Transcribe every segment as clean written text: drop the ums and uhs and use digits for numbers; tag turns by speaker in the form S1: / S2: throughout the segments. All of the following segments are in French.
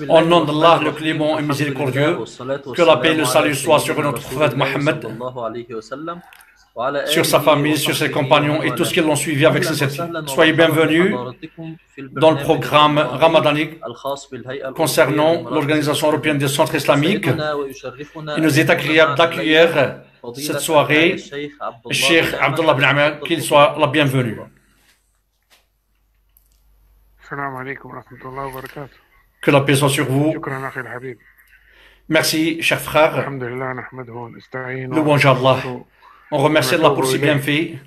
S1: Au nom d'Allah, le clément et miséricordieux, que la paix et le salut soient sur notre prophète Mohammed, sur sa famille, sur ses compagnons et tous ceux qui l'ont suivi avec sincérité. Soyez bienvenus dans le programme ramadanique concernant l'Organisation européenne des centres islamiques. Il nous est agréable d'accueillir cette soirée Cheikh Abdullah bin Amr, qu'il soit la bienvenue. Que la paix soit sur vous. Merci, chers frères. Louange à Allah. On remercie Allah pour ses bienfaits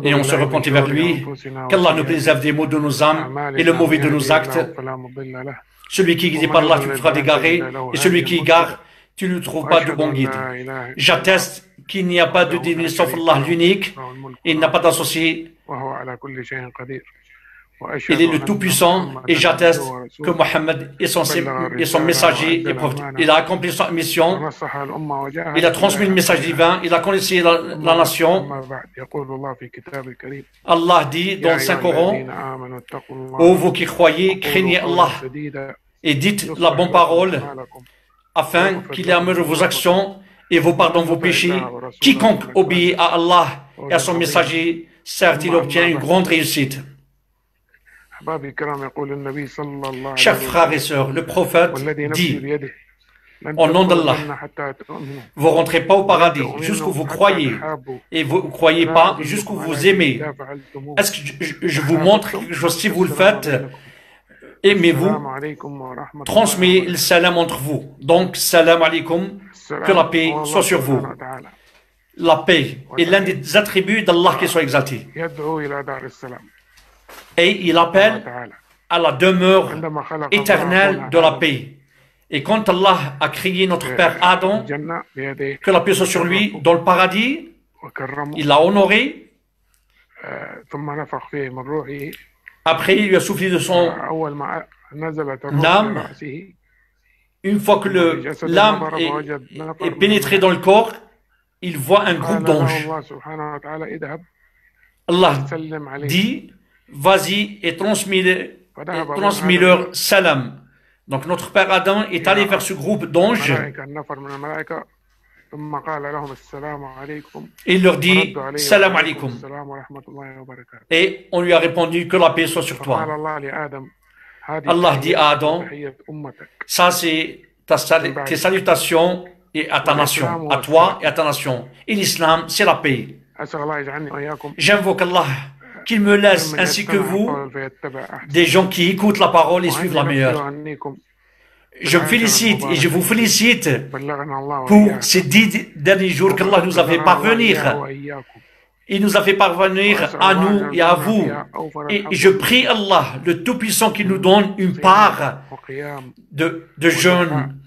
S1: et on se repentit vers lui. Qu'Allah nous préserve des maux de nos âmes et le mauvais de nos actes. Celui qui est guidé par Allah, tu le feras d'égarer, et celui qui égare, tu ne trouves pas de bon guide. J'atteste qu'il n'y a pas de digne sauf Allah l'unique, et il n'a pas d'associé. Il est le Tout-Puissant et j'atteste que Mohammed est son messager et prophète. Il a accompli sa mission, il a transmis le message divin, il a conseillé la nation. Allah dit dans le Saint-Coran, ô vous qui croyez, craignez Allah et dites la bonne parole afin qu'il améliore vos actions et vous pardonne vos péchés. Quiconque obéit à Allah et à son messager, certes il obtient une grande réussite. Chers frères et sœurs, le prophète dit, au nom d'Allah, vous ne rentrez pas au paradis jusqu'où vous croyez, et vous ne croyez pas jusqu'où vous aimez. Est-ce que je vous montre quelque chose? Si vous le faites, aimez-vous, transmettez le salam entre vous. Donc, salam alaikum, que la paix soit sur vous. La paix est l'un des attributs d'Allah qui soit exalté. Et il appelle à la demeure éternelle de la paix. Et quand Allah a créé notre père Adam, que la paix soit sur lui, dans le paradis, il l'a honoré. Après, il lui a soufflé de son âme. Une fois que l'âme est pénétrée dans le corps, il voit un groupe d'anges. Allah dit, vas-y et transmis leur salam. Donc notre père Adam est allé vers ce groupe d'anges et il leur dit salam alaikum. Et on lui a répondu que la paix soit sur toi. Allah dit à Adam, ça c'est tes salutations et à ta nation, à toi et à ta nation. Et l'islam c'est la paix. J'invoque Allah qu'il me laisse, ainsi que vous, des gens qui écoutent la parole et suivent la meilleure. Je me félicite et je vous félicite pour ces 10 derniers jours qu'Allah nous a fait parvenir. Il nous a fait parvenir à nous et à vous. Et je prie Allah, le Tout-Puissant, qu'il nous donne une part de jeûne,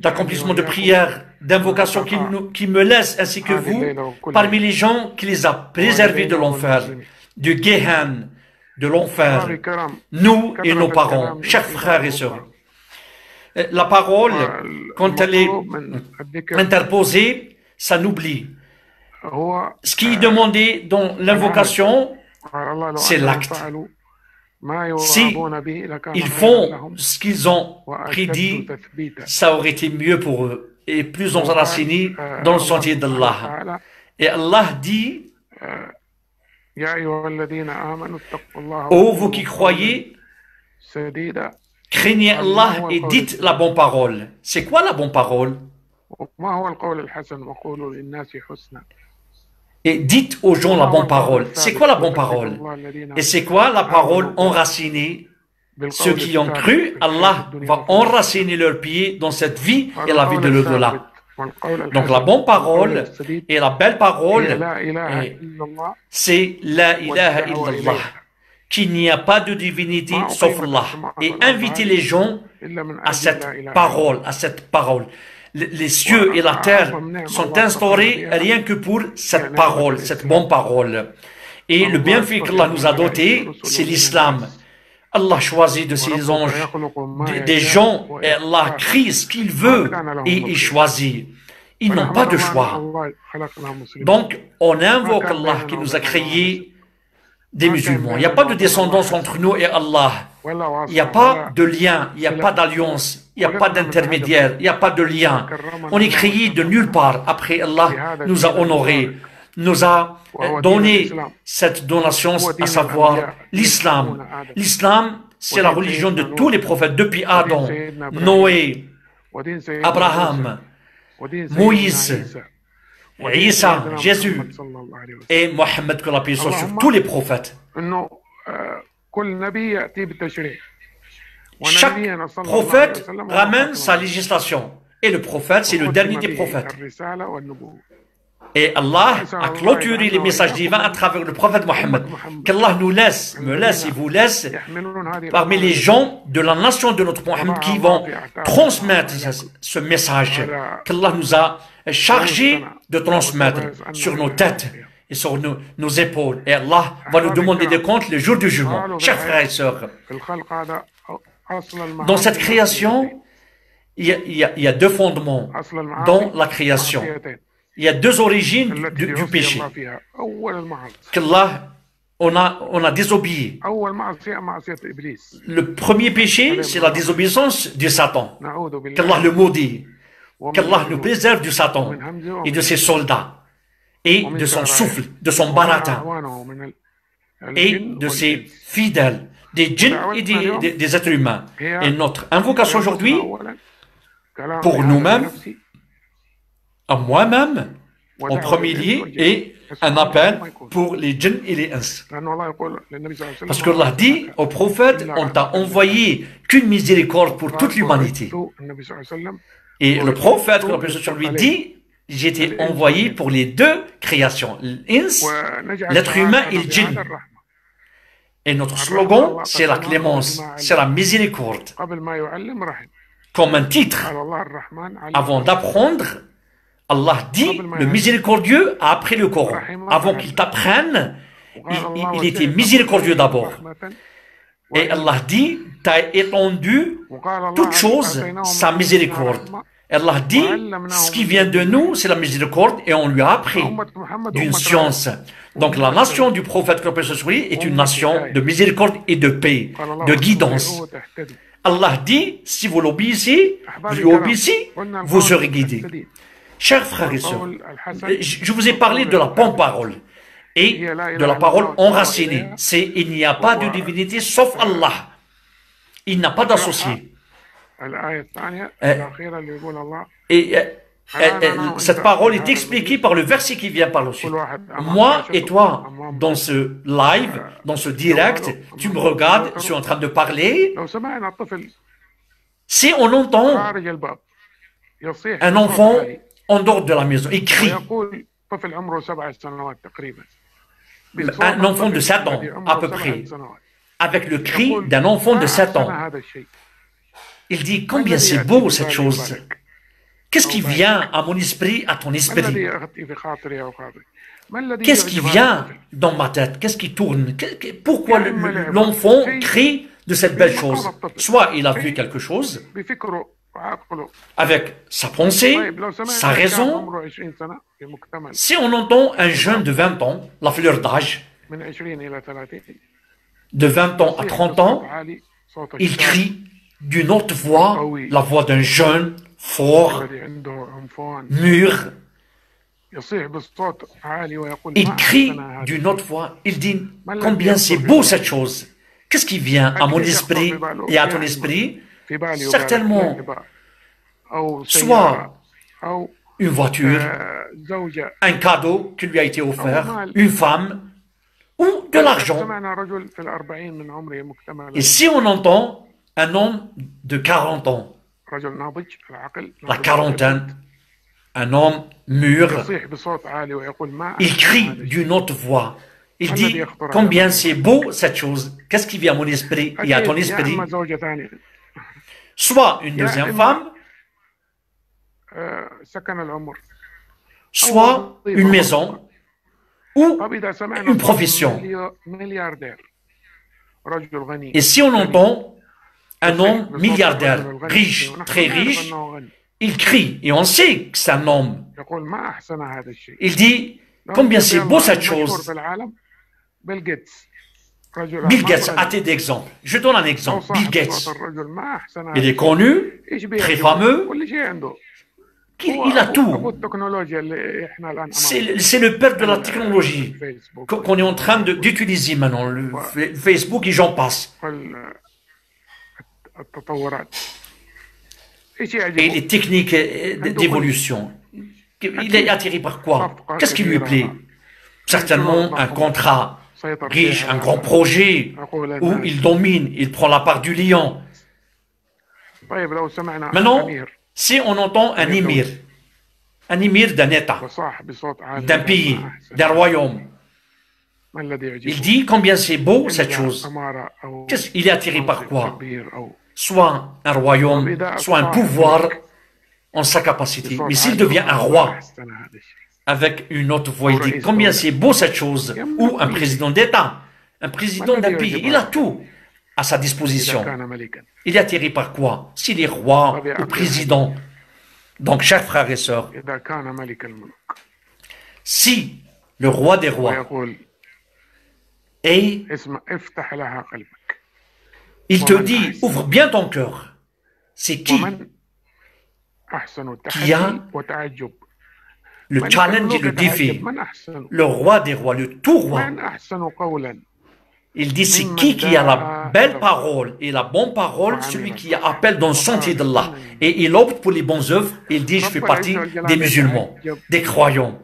S1: d'accomplissement de prière, d'invocation, qu'il me laisse, ainsi que vous, parmi les gens qui les a préservés de l'enfer, du Gehan, de l'enfer, nous et nos parents, chers frères et sœurs. La parole, quand elle est interposée, ça n'oublie. Ce qui est demandé dans l'invocation, c'est l'acte. Si ils font ce qu'ils ont prédit, ça aurait été mieux pour eux et plus enracinés dans le sentier d'Allah. Et Allah dit, ô vous qui croyez, craignez Allah et dites la bonne parole. C'est quoi la bonne parole? Et dites aux gens la bonne parole. C'est quoi la bonne parole? Et c'est quoi la parole enracinée? Ceux qui ont cru, Allah va enraciner leurs pieds dans cette vie et la vie de l'au-delà. Donc la bonne parole et la belle parole, c'est la ilaha illallah, qu'il n'y a pas de divinité sauf Allah. Et inviter les gens à cette parole, Les cieux et la terre sont instaurés rien que pour cette parole, cette bonne parole. Et le bienfait qu'Allah nous a doté, c'est l'islam. Allah choisit de ses anges des gens et Allah crie ce qu'il veut et il choisit. Ils n'ont pas de choix. Donc, on invoque Allah qui nous a créés des musulmans. Il n'y a pas de descendance entre nous et Allah. Il n'y a pas de lien, il n'y a pas d'alliance, il n'y a pas d'intermédiaire, il n'y a pas de lien. On est créé de nulle part. Après, Allah nous a honorés, nous a donné cette donation, à savoir l'islam. L'islam, c'est la religion de tous les prophètes, depuis Adam, Noé, Abraham, Moïse, Isa, Jésus et Mohammed, que la paix soit sur tous les prophètes. Chaque prophète ramène sa législation. Et le prophète, c'est le dernier des prophètes. Et Allah a clôturé les messages divins à travers le prophète Mohammed. Qu'Allah nous laisse, me laisse et vous laisse parmi les gens de la nation de notre Mohammed qui vont transmettre ce message qu'Allah nous a chargé de transmettre sur nos têtes et sur nos épaules. Et Allah va nous demander des comptes le jour du jugement. Chers frères et sœurs, dans cette création, il y a deux fondements dans la création. Il y a deux origines du péché. Qu'Allah, on a désobéi. Le premier péché, c'est la désobéissance du Satan. Qu'Allah le maudit. Qu'Allah nous préserve du Satan et de ses soldats et de son souffle, de son baratin et de ses fidèles, des djinns et des êtres humains. Et notre invocation aujourd'hui, pour nous-mêmes, à moi-même, en premier lieu, est un appel pour les djinns et les ins. Parce que Allah dit au prophète, on t'a envoyé qu'une miséricorde pour toute l'humanité. Et le prophète, que la paix soit sur lui, dit, j'ai été envoyé pour les deux créations, l'ins, l'être humain et le djinn. Et notre slogan, c'est la clémence, c'est la miséricorde. Comme un titre, avant d'apprendre, Allah dit, le miséricordieux a appris le Coran. Avant qu'il t'apprenne, il était miséricordieux d'abord. Et Allah dit, t'as étendu toute chose, sa miséricorde. Et Allah dit, ce qui vient de nous, c'est la miséricorde, et on lui a appris d'une science. Donc la nation du prophète est une nation de miséricorde et de paix, de guidance. Allah dit, si vous l'obéissez, vous lui obéissez, vous serez guidés. Chers frères et sœurs, je vous ai parlé de la bonne parole et de la parole enracinée. C'est il n'y a pas de divinité sauf Allah. Il n'a pas d'associé. Et cette parole est expliquée par le verset qui vient par la suite. Moi et toi, dans ce live, dans ce direct, tu me regardes, je suis en train de parler. Si on entend un enfant en dehors de la maison, il crie. Un enfant de 7 ans, à peu près, avec le cri d'un enfant de 7 ans. Il dit, combien c'est beau cette chose. Qu'est-ce qui vient à mon esprit, à ton esprit? Qu'est-ce qui vient dans ma tête? Qu'est-ce qui tourne? Pourquoi l'enfant crie de cette belle chose? Soit il a vu quelque chose, avec sa pensée, sa raison. Si on entend un jeune de 20 ans, la fleur d'âge, de 20 ans à 30 ans, il crie d'une haute voix, la voix d'un jeune, fort, mûr. Il crie d'une haute voix, il dit combien c'est beau cette chose. Qu'est-ce qui vient à mon esprit et à ton esprit? Certainement, soit une voiture, un cadeau qui lui a été offert, une femme ou de l'argent. Et si on entend un homme de 40 ans, la quarantaine, un homme mûr, il crie d'une haute voix. Il dit combien c'est beau cette chose. Qu'est-ce qui vient à mon esprit et à ton esprit? Soit une deuxième femme, soit une maison ou une profession. Et si on entend un homme milliardaire, riche, très riche, il crie, et on sait que c'est un homme. Il dit, combien c'est beau cette chose. Bill Gates, à titre d'exemple. Je donne un exemple. Bill Gates, il est connu, très fameux. Il a tout. C'est le père de la technologie qu'on est en train d'utiliser maintenant. Le Facebook et j'en passe. Et les techniques d'évolution. Il est attiré par quoi? Qu'est-ce qui lui plaît? Certainement un contrat riche, un grand projet où il domine, il prend la part du lion. Maintenant, si on entend un émir d'un État, d'un pays, d'un royaume, il dit combien c'est beau cette chose. Il est attiré par quoi? Soit un royaume, soit un pouvoir en sa capacité. Mais s'il devient un roi, avec une autre voix, il dit combien c'est beau cette chose. Ou un président d'État, un président d'un pays, il a tout à sa disposition. Il est attiré par quoi? S'il est roi ou président. Donc, chers frères et sœurs, si le roi des rois et il te dit, ouvre bien ton cœur, c'est qui a le challenge et le défi, le roi des rois, le tout roi. Il dit, c'est qui a la belle parole et la bonne parole, celui qui appelle dans le sentier d'Allah. Et il opte pour les bonnes œuvres, il dit, je fais partie des musulmans, des croyants.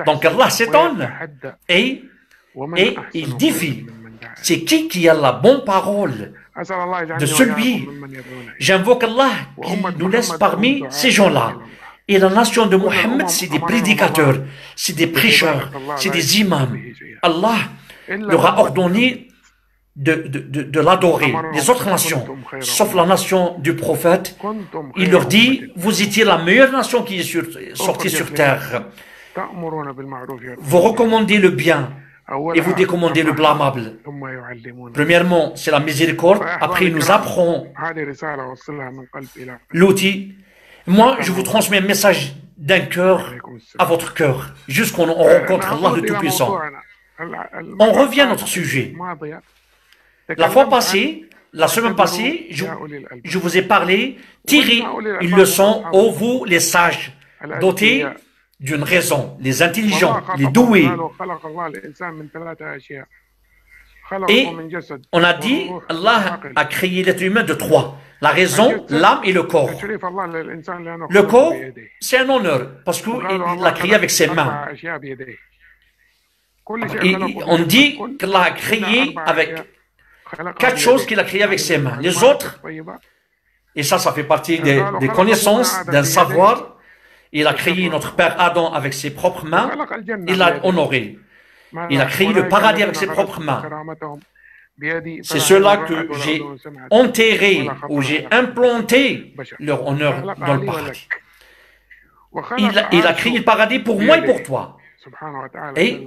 S1: Donc Allah s'étonne et il défie. C'est qui a la bonne parole de celui. J'invoque Allah qui nous laisse parmi ces gens-là. Et la nation de Mohammed, c'est des prédicateurs, c'est des prêcheurs, c'est des imams. Allah leur a ordonné de l'adorer. Les autres nations, sauf la nation du prophète, il leur dit, vous étiez la meilleure nation qui est sortie sur terre. Vous recommandez le bien et vous décommandez le blâmable. Premièrement, c'est la miséricorde. Après, il nous apprend l'outil. Moi, je vous transmets un message d'un cœur à votre cœur, jusqu'on rencontre Allah le Tout-Puissant. On revient à notre sujet. La fois passée, la semaine passée, je vous ai parlé, tirez une leçon, ô vous les sages, dotés d'une raison, les intelligents, les doués. Et on a dit, Allah a créé l'être humain de trois. La raison, l'âme et le corps. Le corps, c'est un honneur, parce qu'il l'a créé avec ses mains. Et on dit qu'Allah a créé avec 4 choses qu'il a créées avec ses mains. Les autres, et ça fait partie des connaissances, d'un savoir. Il a créé notre père Adam avec ses propres mains. Il l'a honoré. Il a créé le paradis avec ses propres mains. C'est cela que j'ai enterré ou j'ai implanté leur honneur dans le paradis. Il a créé le paradis pour moi et pour toi. Et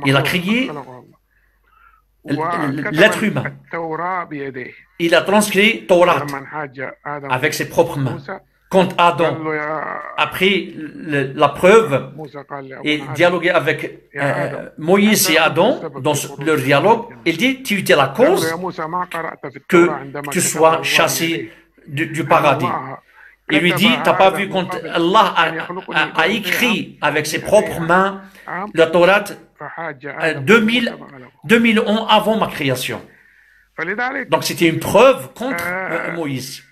S1: il a créé l'être humain. Il a transcrit Torah avec ses propres mains. Quand Adam a pris la preuve et dialogué avec Moïse et Adam dans leur dialogue, il dit, tu étais la cause que tu sois chassé du paradis. Il lui dit, tu n'as pas vu quand Allah a écrit avec ses propres mains la Torah 2000 ans avant ma création. Donc c'était une preuve contre Moïse.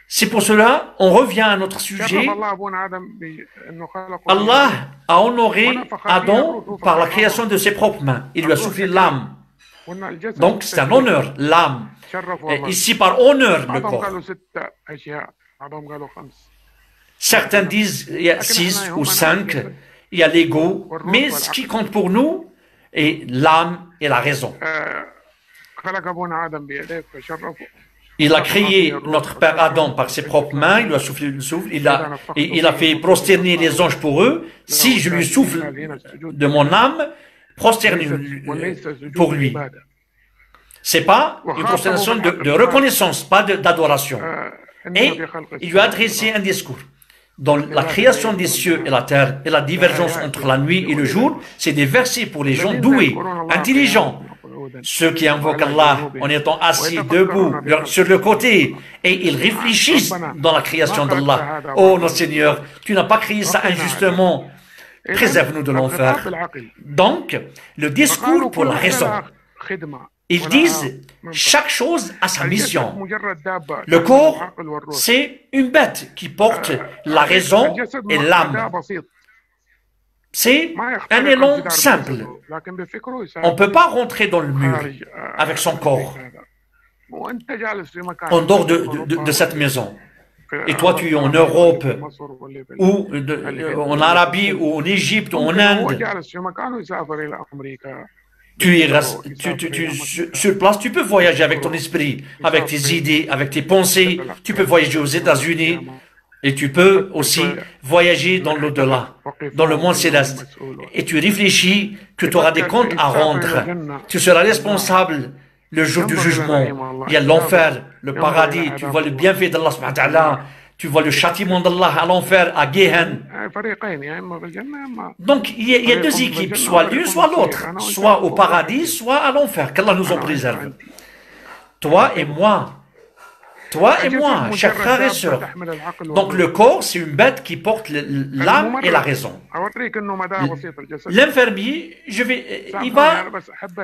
S1: C'est pour cela, on revient à notre sujet. Allah a honoré Adam par la création de ses propres mains. Il lui a soufflé l'âme. Donc c'est un honneur, l'âme. Ici par honneur, le corps. Certains disent il y a 6 ou 5, il y a l'ego, mais ce qui compte pour nous est l'âme et la raison. Il a créé notre père Adam par ses propres mains, il lui a soufflé le souffle, il a fait prosterner les anges pour eux. Si je lui souffle de mon âme, prosternez pour lui. C'est pas une prosternation de reconnaissance, pas d'adoration. Et il lui a adressé un discours. dans la création des cieux et la terre et la divergence entre la nuit et le jour, c'est des versets pour les gens doués, intelligents. Ceux qui invoquent Allah en étant assis, debout, sur le côté, et ils réfléchissent dans la création d'Allah. Oh, notre Seigneur, tu n'as pas créé ça injustement. Préserve-nous de l'enfer. Donc, le discours pour la raison. Ils disent, chaque chose a sa mission. Le corps, c'est une bête qui porte la raison et l'âme. C'est un élan simple. On ne peut pas rentrer dans le mur avec son corps, en dehors de cette maison. Et toi, tu es en Europe, ou en Arabie, ou en Égypte, ou en Inde. Sur place, tu peux voyager avec ton esprit, avec tes idées, avec tes pensées. Tu peux voyager aux États-Unis et tu peux aussi voyager dans l'au-delà, dans le monde céleste. Et tu réfléchis que tu auras des comptes à rendre. Tu seras responsable le jour du jugement. Il y a l'enfer, le paradis. Tu vois le bienfait d'Allah subhanahu wa ta'ala. Tu vois le châtiment d'Allah à l'enfer, à Gehenna. Donc, il y a deux équipes, soit l'une, soit l'autre. Soit au paradis, soit à l'enfer. Qu'Allah nous en préserve. Toi et moi, chers frères et sœurs. Donc, le corps, c'est une bête qui porte l'âme et la raison. L'infirmier, il va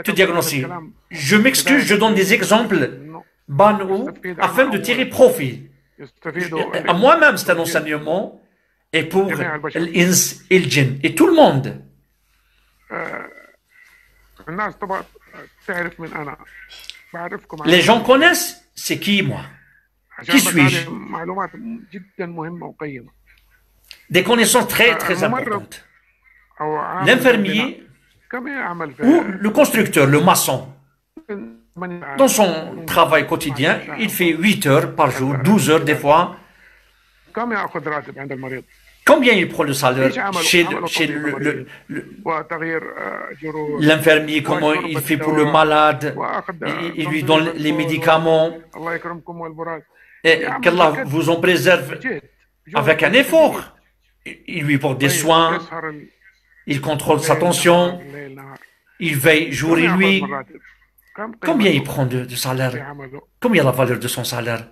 S1: te diagnostiquer. Je m'excuse, je donne des exemples banaux afin de tirer profit. À moi-même, c'est un enseignement, et pour l'ins et le djinn, et tout le monde. Les gens connaissent, c'est qui moi? Qui suis-je? Des connaissances très, très importantes. L'infirmier ou le constructeur, le maçon, dans son travail quotidien, il fait 8 heures par jour, 12 heures des fois. Combien il prend le salaire chez l'infirmier? Comment il fait pour le malade? Il lui donne les médicaments. Et qu'Allah vous en préserve avec un effort. Il lui porte des soins. Il contrôle sa tension. Il veille jour et nuit. Combien il prend de salaire? Combien est la valeur de son salaire?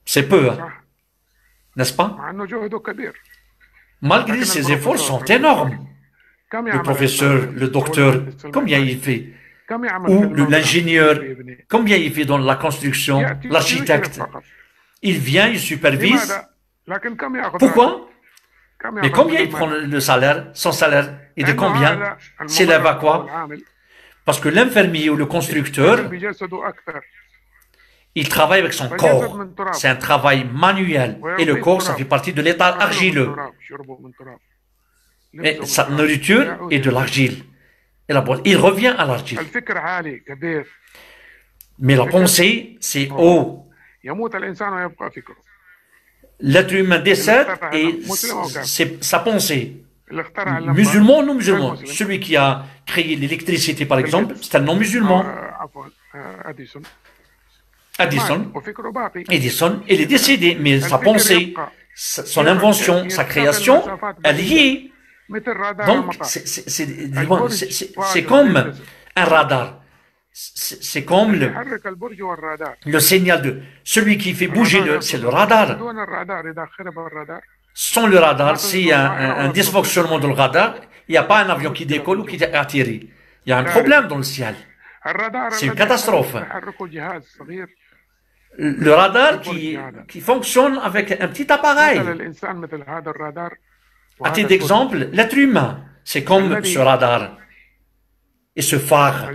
S1: C'est peu, hein? N'est-ce pas? Malgré ses efforts sont énormes. Le professeur, le docteur, combien il fait? Ou l'ingénieur, combien il fait dans la construction? L'architecte, il vient, il supervise. Pourquoi? Mais combien il prend le salaire? Son salaire est de combien? S'élève à quoi? Parce que l'infirmier ou le constructeur, il travaille avec son corps. C'est un travail manuel. Et le corps, ça fait partie de l'état argileux. Et sa nourriture est de l'argile. Il revient à l'argile. Mais la pensée, c'est haut. L'être humain décède et c'est sa pensée. Musulman ou non musulman? Celui qui a créé l'électricité, par exemple, c'est un non-musulman. Edison, il est décédé, mais sa pensée, son invention, sa création, elle y est. Donc, c'est comme un radar. C'est comme le signal de celui qui fait bouger, c'est le radar. Sans le radar, s'il y a un dysfonctionnement dans le radar, il n'y a pas un avion qui décolle ou qui atterrit. Il y a un problème dans le ciel. C'est une catastrophe. Le radar qui fonctionne avec un petit appareil. À titre d'exemple, l'être humain, c'est comme ce radar et ce phare.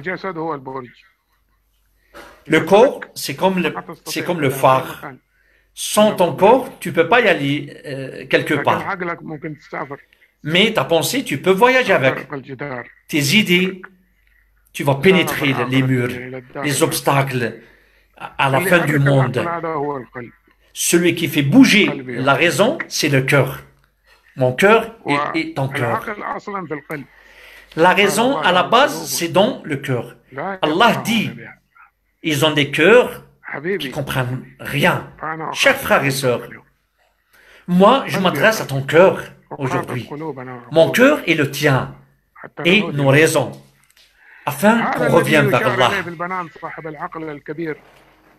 S1: Le corps, c'est comme le phare. Sans ton corps, tu ne peux pas y aller quelque part. Mais ta pensée, tu peux voyager avec. Tes idées, tu vas pénétrer les murs, les obstacles à la fin du monde. Celui qui fait bouger la raison, c'est le cœur. Mon cœur et ton cœur. La raison, à la base, c'est dans le cœur. Allah dit, ils ont des cœurs qui ne comprennent rien. Chers frères et sœurs, Moi, je m'adresse à ton cœur aujourd'hui. Mon cœur est le tien et nos raisons, afin qu'on revienne vers Allah.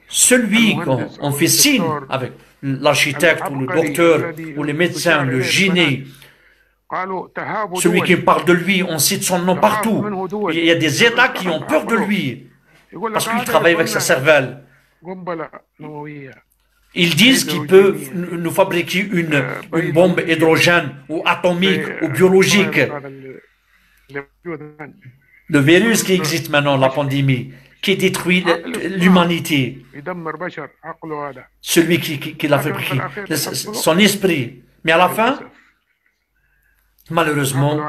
S1: Celui qu'on fait signe avec l'architecte ou le docteur ou les médecins, le gyné, celui qui parle de lui, on cite son nom partout. Il y a des États qui ont peur de lui parce qu'il travaille avec sa cervelle. Ils disent qu'ils peuvent nous fabriquer une bombe hydrogène ou atomique ou biologique. Le virus qui existe maintenant, la pandémie, qui détruit l'humanité. Celui qui l'a fabriqué, son esprit. Mais à la fin, malheureusement,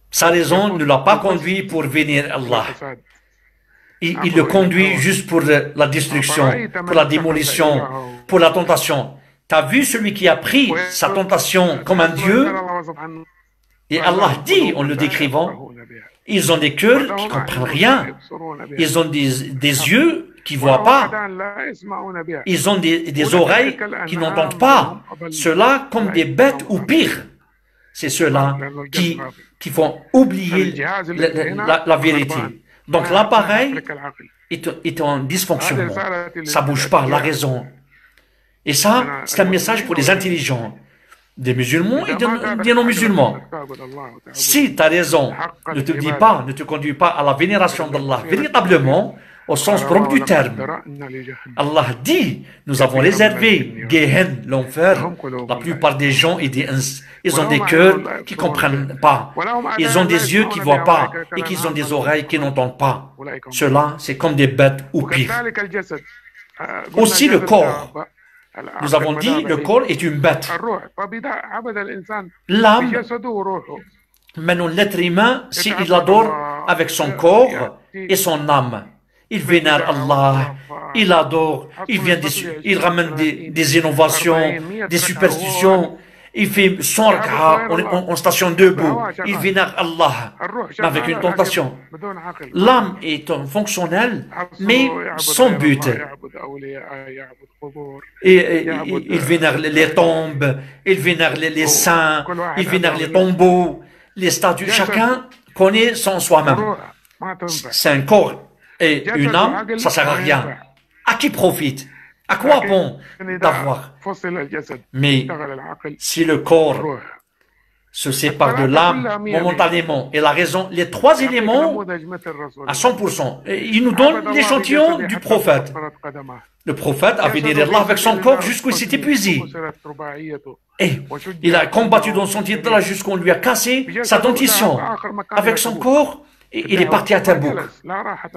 S1: sa raison ne l'a pas conduit pour venir à Allah. Il le conduit juste pour la destruction, pour la démolition, pour la tentation. Tu as vu celui qui a pris sa tentation comme un Dieu? Et Allah dit, en le décrivant, ils ont des cœurs qui ne comprennent rien. Ils ont des yeux qui ne voient pas. Ils ont des oreilles qui n'entendent pas. Ceux-là comme des bêtes ou pire. C'est ceux-là qui font oublier la vérité. Donc l'appareil est en dysfonctionnement. Ça ne bouge pas, la raison. Et ça, c'est un message pour les intelligents. Des musulmans et des non-musulmans. Si ta raison ne te dit pas, ne te conduit pas à la vénération d'Allah véritablement, au sens propre du terme, Allah dit, nous avons réservé Gehen, l'enfer. La plupart des gens, ils ont des cœurs qui ne comprennent pas. Ils ont des yeux qui ne voient pas et qu'ils ont des oreilles qui n'entendent pas. Cela, c'est comme des bêtes ou pire. Aussi le corps. Nous avons dit, le corps est une bête. L'âme, maintenant l'être humain, s'il adore avec son corps et son âme, il vénère Allah, il adore, il ramène des innovations, des superstitions, il fait son rak'a en station debout, il vénère Allah, mais avec une tentation. L'âme est fonctionnelle, mais sans but. Et il vénère les tombes, il vénère les saints, il vénère les tombeaux, les statues. Chacun connaît son soi-même. C'est un corps et une âme, ça ne sert à rien. À qui profite? À quoi bon d'avoir? Mais si le corps se sépare de l'âme momentanément et la raison, les trois éléments à 100%, il nous donne l'échantillon du prophète. Le prophète a vénéré Allah avec son corps jusqu'où il s'est épuisé. Et il a combattu dans son titre jusqu'où on lui a cassé sa dentition. Avec son corps, il est parti à Tabouk.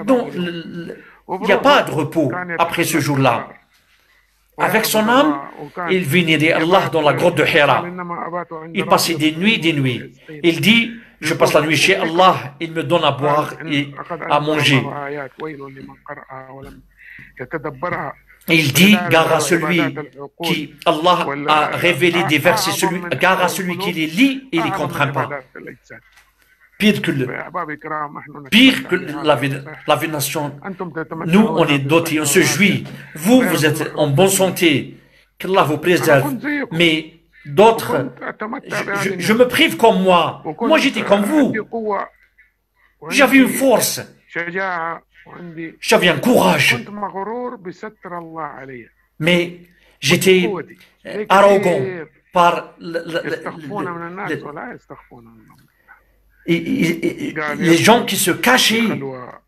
S1: Donc, il n'y a pas de repos après ce jour-là. Avec son âme, il vénérait Allah dans la grotte de Hira. Il passait des nuits. Il dit, je passe la nuit chez Allah, il me donne à boire et à manger. Il dit, gare à celui qui, Allah a révélé des versets, gare à celui qui les lit et ne les comprend pas. Pire que la vénération. Nous, on est dotés, on se jouit. Vous, vous êtes en bonne santé. Qu'Allah vous préserve. Mais d'autres, je me prive comme moi. Moi, j'étais comme vous. J'avais une force. J'avais un courage. Mais j'étais arrogant par les gens qui se cachaient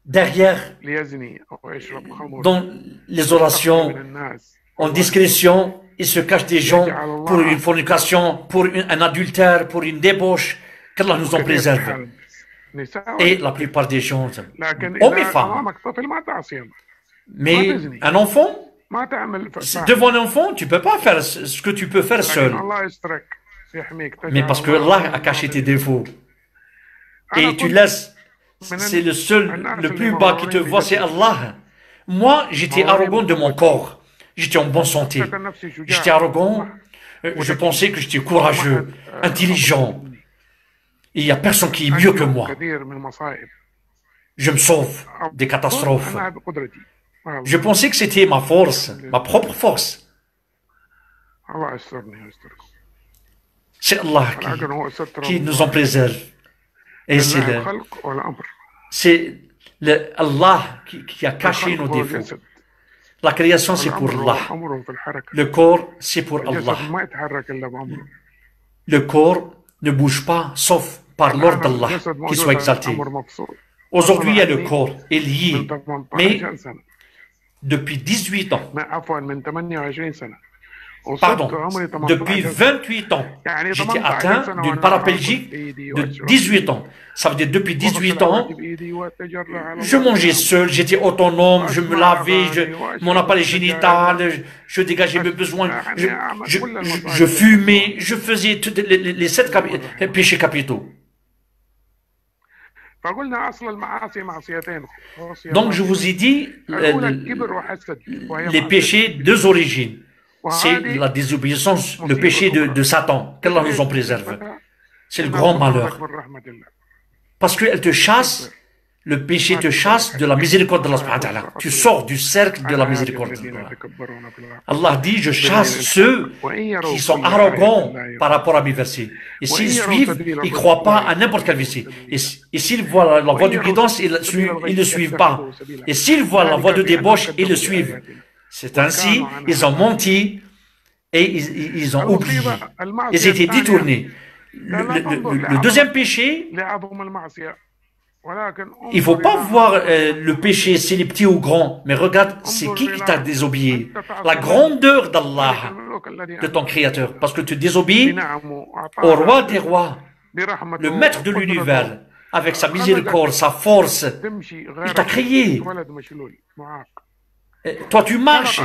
S1: derrière, dans les orations, en discrétion, ils se cachent des gens pour une fornication, pour un adultère, pour une débauche, qu'Allah nous en préserve. Et la plupart des gens, hommes et femmes. Mais un enfant, devant un enfant, tu ne peux pas faire ce que tu peux faire seul. Mais parce que Allah a caché tes défauts. Et tu laisses, c'est le plus bas qui te voit, c'est Allah. Moi, j'étais arrogant de mon corps. J'étais en bonne santé. J'étais arrogant. Je pensais que j'étais courageux, intelligent. Il n'y a personne qui est mieux que moi. Je me sauve des catastrophes. Je pensais que c'était ma force, ma propre force. C'est Allah qui nous en préserve. Et c'est Allah qui a caché nos défauts. La création, c'est pour Allah. Le corps, c'est pour Allah. Le corps ne bouge pas, sauf par l'ordre d'Allah, qui soit exalté. Aujourd'hui, il y a le corps, est lié, mais depuis 18 ans, pardon, depuis 28 ans, j'étais atteint d'une paraplégique de 18 ans. Ça veut dire depuis 18 ans, je mangeais seul, j'étais autonome, je me lavais, mon appareil génital, je dégageais mes besoins, je fumais, je faisais les 7 péchés capitaux. Donc je vous ai dit les péchés, deux origines. C'est la désobéissance, le péché de Satan, qu'Allah nous en préserve. C'est le grand malheur. Parce qu'elle te chasse, le péché te chasse de la miséricorde d'Allah. Tu sors du cercle de la miséricorde d'Allah. Allah dit, je chasse ceux qui sont arrogants par rapport à mes versets. Et s'ils suivent, ils ne croient pas à n'importe quel verset. Et s'ils voient la voie de guidance, ils ne suivent pas. Et s'ils voient la voie de débauche, ils le suivent. C'est ainsi, ils ont menti et ils ont oublié. Ils étaient détournés. Le deuxième péché, il ne faut pas voir le péché, c'est les petits ou grands, mais regarde, c'est qui t'a désobéi. La grandeur d'Allah, de ton Créateur, parce que tu désobéis au roi des rois, le maître de l'univers, avec sa miséricorde, sa force. Il t'a créé. Toi, tu marches.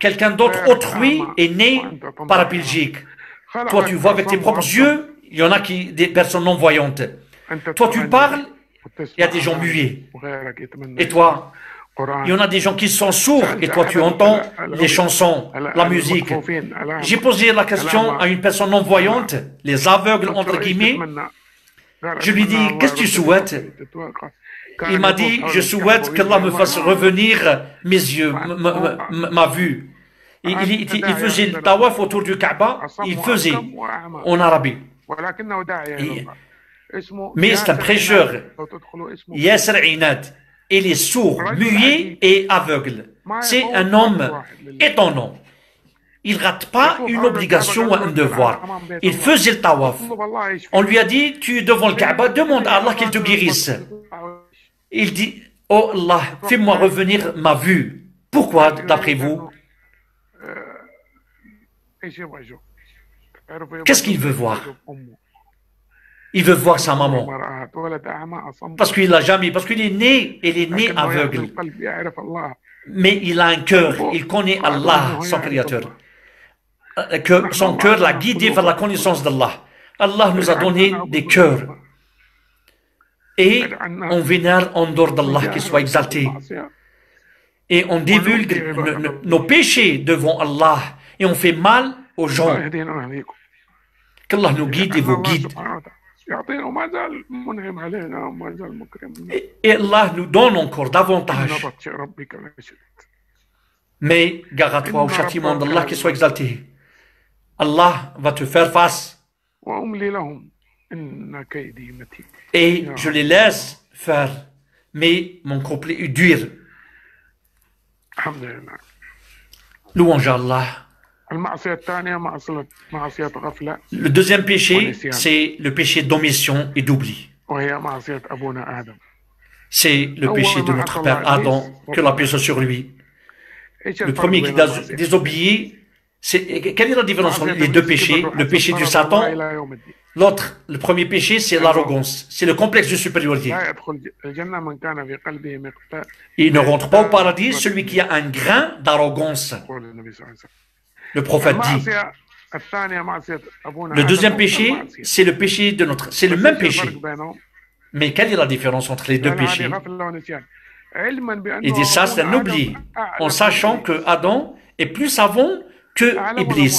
S1: Quelqu'un d'autre, autrui, est né paraplégique. Toi, tu vois avec tes propres yeux, il y en a des personnes non-voyantes. Toi, tu parles, il y a des gens muets. Et toi, il y en a des gens qui sont sourds, et toi, tu entends les chansons, la musique. J'ai posé la question à une personne non-voyante, les aveugles, entre guillemets. Je lui dis, qu'est-ce que tu souhaites? Il m'a dit, je souhaite qu'Allah me fasse revenir mes yeux, ma vue. Il faisait le tawaf autour du Kaaba, il faisait en Arabie. Mais c'est un prêcheur, Yasser Inad. Il est sourd, muet et aveugle. C'est un homme étonnant. Il ne rate pas une obligation ou un devoir. Il faisait le tawaf. On lui a dit, tu es devant le Kaaba, demande à Allah qu'il te guérisse. Il dit, oh Allah, fais-moi revenir ma vue. Pourquoi, d'après vous? Qu'est-ce qu'il veut voir? Il veut voir sa maman. Parce qu'il l'a jamais, parce qu'il est né aveugle. Mais il a un cœur, il connaît Allah, son Créateur. Son cœur l'a guidé vers la connaissance d'Allah. Allah nous a donné des cœurs. Et on vénère en dehors d'Allah, qu'il soit exalté. Et on divulgue nos péchés devant Allah. Et on fait mal aux gens. Qu'Allah nous guide et vous guide. Et Allah nous donne encore davantage. Mais gare à toi au châtiment d'Allah, qu'il soit exalté. Allah va te faire face. Et je les laisse faire, mais mon couplet est dur. Louange à Allah. Le deuxième péché, c'est le péché d'omission et d'oubli. C'est le péché de notre père Adam, que la paix soit sur lui. Le premier qui désobéit, quelle est la différence entre les deux péchés? Le péché du Satan, l'autre, le premier péché, c'est l'arrogance, c'est le complexe de supériorité. Il ne rentre pas au paradis celui qui a un grain d'arrogance. Le prophète dit. Le deuxième péché, c'est le péché de notre... C'est le même péché. Mais quelle est la différence entre les deux péchés? Il dit ça, c'est un oubli, en sachant que Adam est plus savant que Iblis,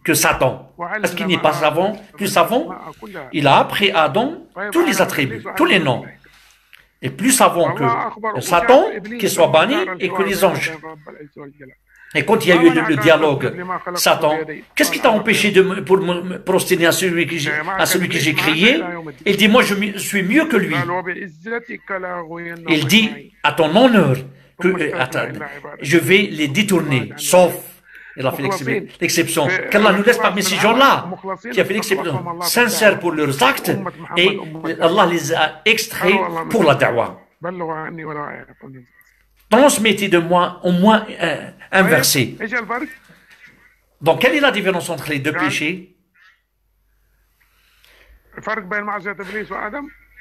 S1: que Satan. Est-ce qu'il n'est pas savant, plus savant? Il a appris à Adam tous les attributs, tous les noms. Et plus savant que Satan, qu'il soit banni, et que les anges. Et quand il y a eu le dialogue, Satan, qu'est-ce qui t'a empêché pour me prosterner à celui que j'ai créé? Il dit, moi je suis mieux que lui. Il dit, à ton honneur, que je vais les détourner, sauf, il a fait l'exception, qu'Allah nous laisse parmi ces gens-là, qui a fait l'exception, sincères pour leurs actes, et Allah les a extraits pour la da'wah. Transmettez de moi au moins un verset. Donc, quelle est la différence entre les deux péchés?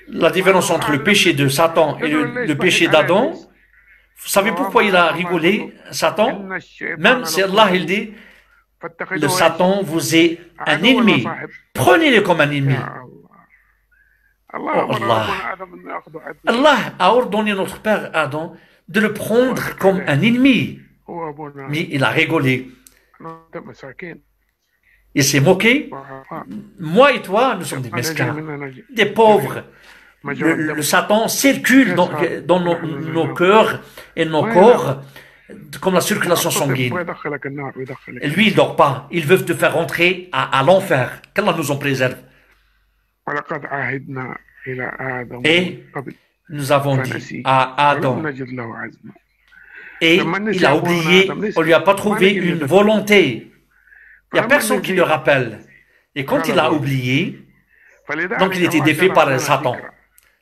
S1: La différence entre le péché de Satan et le péché d'Adam. Vous savez pourquoi il a rigolé, Satan? Même si Allah, il dit, le Satan vous est un ennemi. Prenez-le comme un ennemi. Oh Allah. Allah a ordonné à notre père Adam de le prendre comme un ennemi. Mais il a rigolé. Il s'est moqué. Moi et toi, nous sommes des mesquins, des pauvres. Le Satan circule dans nos cœurs et nos corps comme la circulation sanguine. Et lui, il ne dort pas. Il veut te faire rentrer à l'enfer. Qu'Allah nous en préserve. Et nous avons dit à Adam, et il a oublié, on ne lui a pas trouvé une volonté. Il n'y a personne qui le rappelle. Et quand il a oublié, donc il était défait par Satan.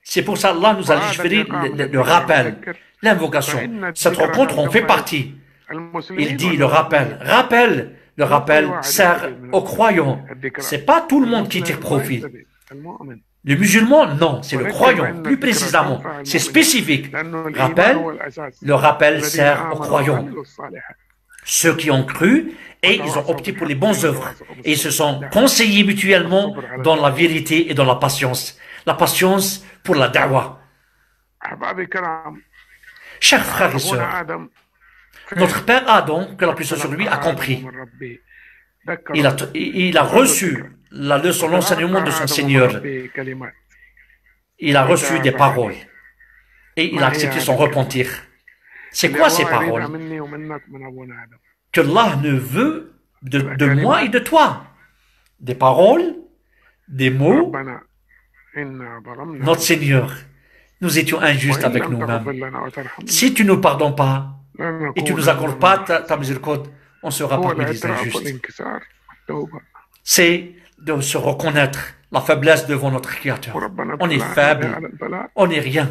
S1: C'est pour ça qu'Allah nous a légiféré le rappel, l'invocation. Cette rencontre en fait partie. Il dit le rappel. Le rappel sert aux croyants. Ce n'est pas tout le monde qui tire profit. Le musulman, non, c'est le croyant, plus précisément. C'est spécifique. Le rappel sert aux croyants. Ceux qui ont cru et ils ont opté pour les bonnes œuvres. Et ils se sont conseillés mutuellement dans la vérité et dans la patience. La patience pour la da'wah. Chers frères et sœurs, notre père Adam, que la puissance sur lui, a compris. Il a reçu la leçon, l'enseignement de son Seigneur. Il a reçu des paroles. Et il a accepté son repentir. C'est quoi ces paroles? Que Allah ne veut de moi et de toi. Des paroles, des mots. Notre Seigneur, nous étions injustes avec nous-mêmes. Si tu ne nous pardonnes pas et tu ne nous accordes pas ta miséricorde, on sera parmi les injustes. C'est de se reconnaître la faiblesse devant notre Créateur. On est faible, on n'est rien.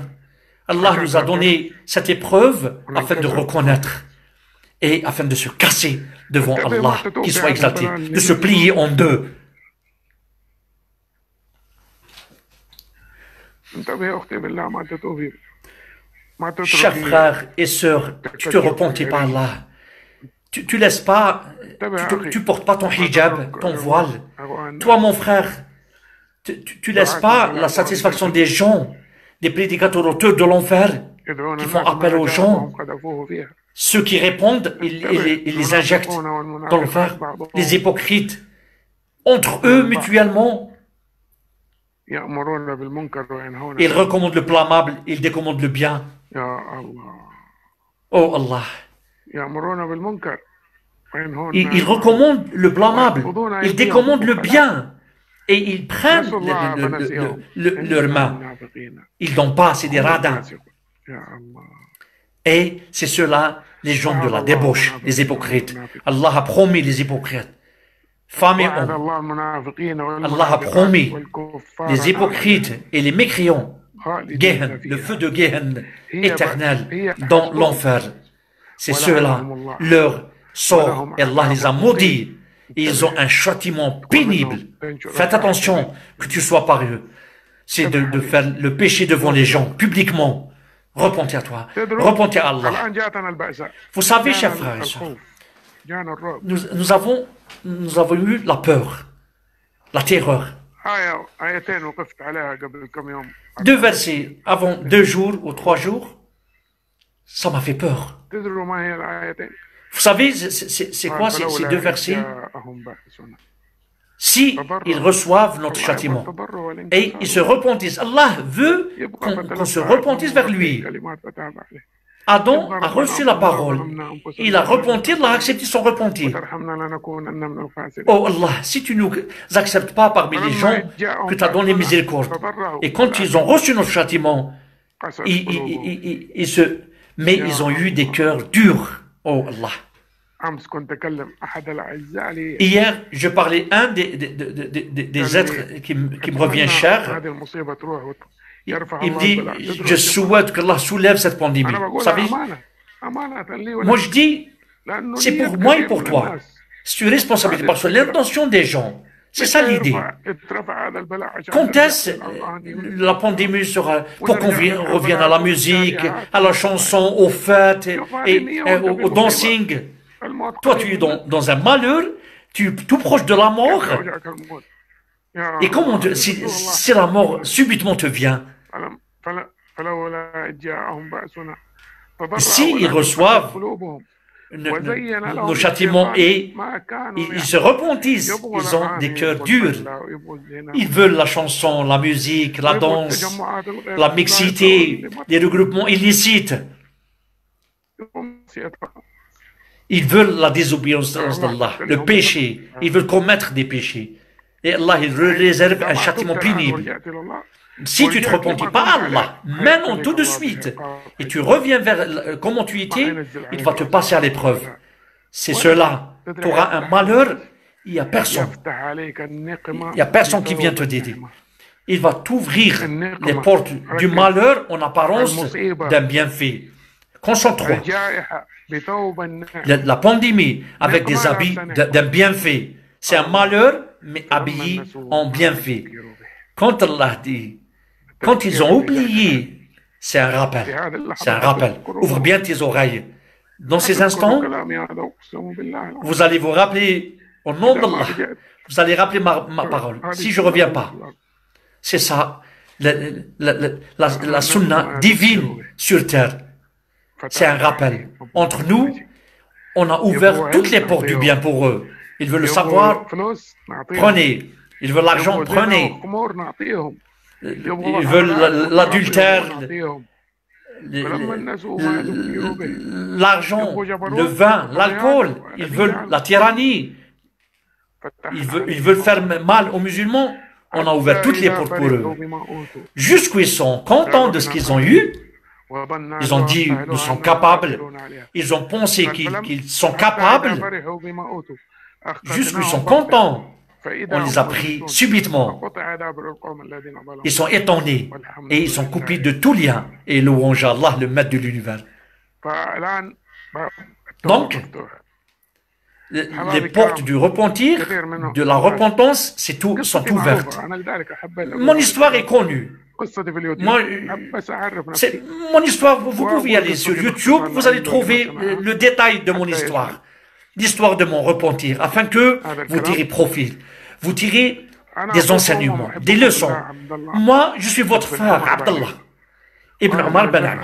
S1: Allah nous a donné cette épreuve afin de reconnaître et afin de se casser devant Allah, qu'il soit exalté, de se plier en deux. Chers frères et sœurs, tu te repentis par Allah. Tu laisses pas, tu portes pas ton hijab, ton voile. Toi, mon frère, tu laisses pas la satisfaction des gens, des prédicateurs auteurs de l'enfer, qui font appel aux gens. Ceux qui répondent, ils les injectent dans l'enfer. Les hypocrites, entre eux, mutuellement, ils recommandent le blâmable, ils décommandent le bien. Oh Allah. Ils recommandent le blâmable, ils décommandent le bien et ils prennent leurs mains. Ils ne donnent pas, c'est des radins. Et c'est ceux-là, les gens de la débauche, les hypocrites. Allah a promis les hypocrites, femmes et hommes. Allah a promis les hypocrites et les mécréants, Gehenn, le feu de Gehenn éternel dans l'enfer. C'est ceux-là, leur sort, et Allah les a maudits. Ils ont un châtiment pénible. Faites attention que tu sois par eux. C'est de faire le péché devant les gens, publiquement. Repentez à toi. Repentez à Allah. Vous savez, chers frères et sœurs, nous avons eu la peur, la terreur. 2 versets avant 2 jours ou 3 jours, ça m'a fait peur. Vous savez, c'est quoi ces 2 versets? Si ils reçoivent notre châtiment et ils se repentissent, Allah veut qu'on se repentisse vers lui. Adam a reçu la parole. Il a repenti, Allah a accepté son repentir. Oh Allah, si tu ne nous acceptes pas parmi les gens que tu as donné miséricorde, et quand ils ont reçu notre châtiment, mais ils ont eu des cœurs durs. Oh Allah. Hier, je parlais un des êtres qui me revient cher. Il me dit, je souhaite que Allah soulève cette pandémie. Vous savez, moi je dis, c'est pour moi et pour toi. C'est une responsabilité parce que l'intention des gens, c'est ça l'idée. Quand est-ce la pandémie sera, pour qu'on revienne à la musique, à la chanson, aux fêtes et au dancing? Toi, tu es dans un malheur, tu es tout proche de la mort. Et comment, si la mort subitement te vient, si ils reçoivent nos châtiments et ils se repentissent, ils ont des cœurs durs. Ils veulent la chanson, la musique, la danse, la mixité, les regroupements illicites. Ils veulent la désobéissance d'Allah, le péché. Ils veulent commettre des péchés. Et Allah, il réserve un châtiment pénible. Si tu ne te repentis pas à Allah, maintenant, tout de suite, et tu reviens vers comment tu étais, il va te passer à l'épreuve. C'est cela. Tu auras un malheur, il n'y a personne. Il n'y a personne qui vient te aider. Il va t'ouvrir les portes du malheur en apparence d'un bienfait. Concentre-toi. La pandémie avec des habits d'un bienfait, c'est un malheur, mais habillé en bienfait. Quand Allah dit, quand ils ont oublié, c'est un rappel. C'est un rappel. Ouvre bien tes oreilles. Dans ces instants, vous allez vous rappeler, au nom d'Allah, vous allez rappeler ma parole. Si je ne reviens pas, c'est ça, la sunna divine sur terre. C'est un rappel. Entre nous, on a ouvert toutes les portes du bien pour eux. Ils veulent le savoir, prenez. Ils veulent l'argent, prenez. Ils veulent l'adultère, l'argent, le vin, l'alcool. Ils veulent la tyrannie. Ils veulent faire mal aux musulmans. On a ouvert toutes les portes pour eux. Jusqu'où ils sont contents de ce qu'ils ont eu. Ils ont dit, nous sommes capables. Ils ont pensé qu'ils sont capables. Jusqu'où ils sont contents. On les a pris subitement. Ils sont étonnés et ils sont coupés de tout lien. Et louange à Allah, le maître de l'univers. Donc, les portes du repentir, de la repentance, sont ouvertes. Mon histoire est connue. Mon histoire, vous pouvez y aller sur YouTube, vous allez trouver le détail de mon histoire. L'histoire de mon repentir, afin que vous tirez profit. Vous tirez des enseignements, des leçons. Moi, je suis votre frère, Abdallah, Ibn Omar Ben Amma.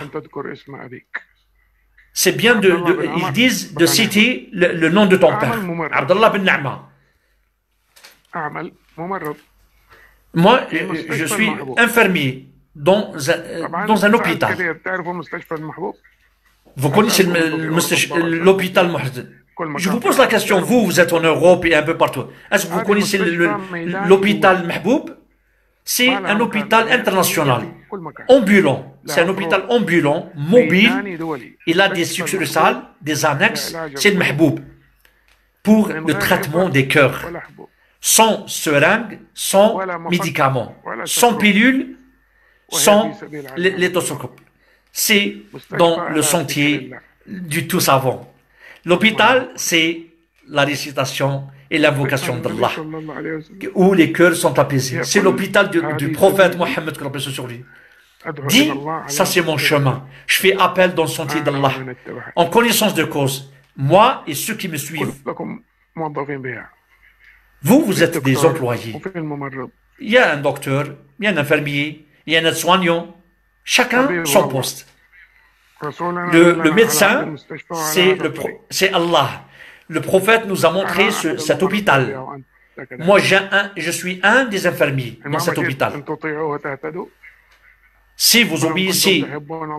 S1: C'est bien ils disent de citer le nom de ton père, Abdallah Ben Amma. Moi, je suis infirmier dans un hôpital. Vous connaissez l'hôpital Mohd. Je vous pose la question, vous êtes en Europe et un peu partout. Est-ce que vous connaissez l'hôpital Mahboub? C'est un hôpital international, ambulant. C'est un hôpital ambulant, mobile. Il a des succursales, des annexes. C'est le Mahboub pour le traitement des cœurs. Sans seringue, sans médicaments, sans pilules, sans l'éthoscope. C'est dans le sentier du tout savant. L'hôpital, c'est la récitation et l'invocation d'Allah, où les cœurs sont apaisés. C'est l'hôpital du prophète Mohammed, que l'on peut sur lui. Dis, ça c'est mon chemin. Je fais appel dans le sentier d'Allah, en connaissance de cause, moi et ceux qui me suivent. Vous êtes des employés. Il y a un docteur, il y a un infirmier, il y a un aide-soignant. Chacun son poste. Le médecin, c'est Allah. Le prophète nous a montré cet hôpital. Moi, je suis un des infirmiers dans cet hôpital. Si vous obéissez,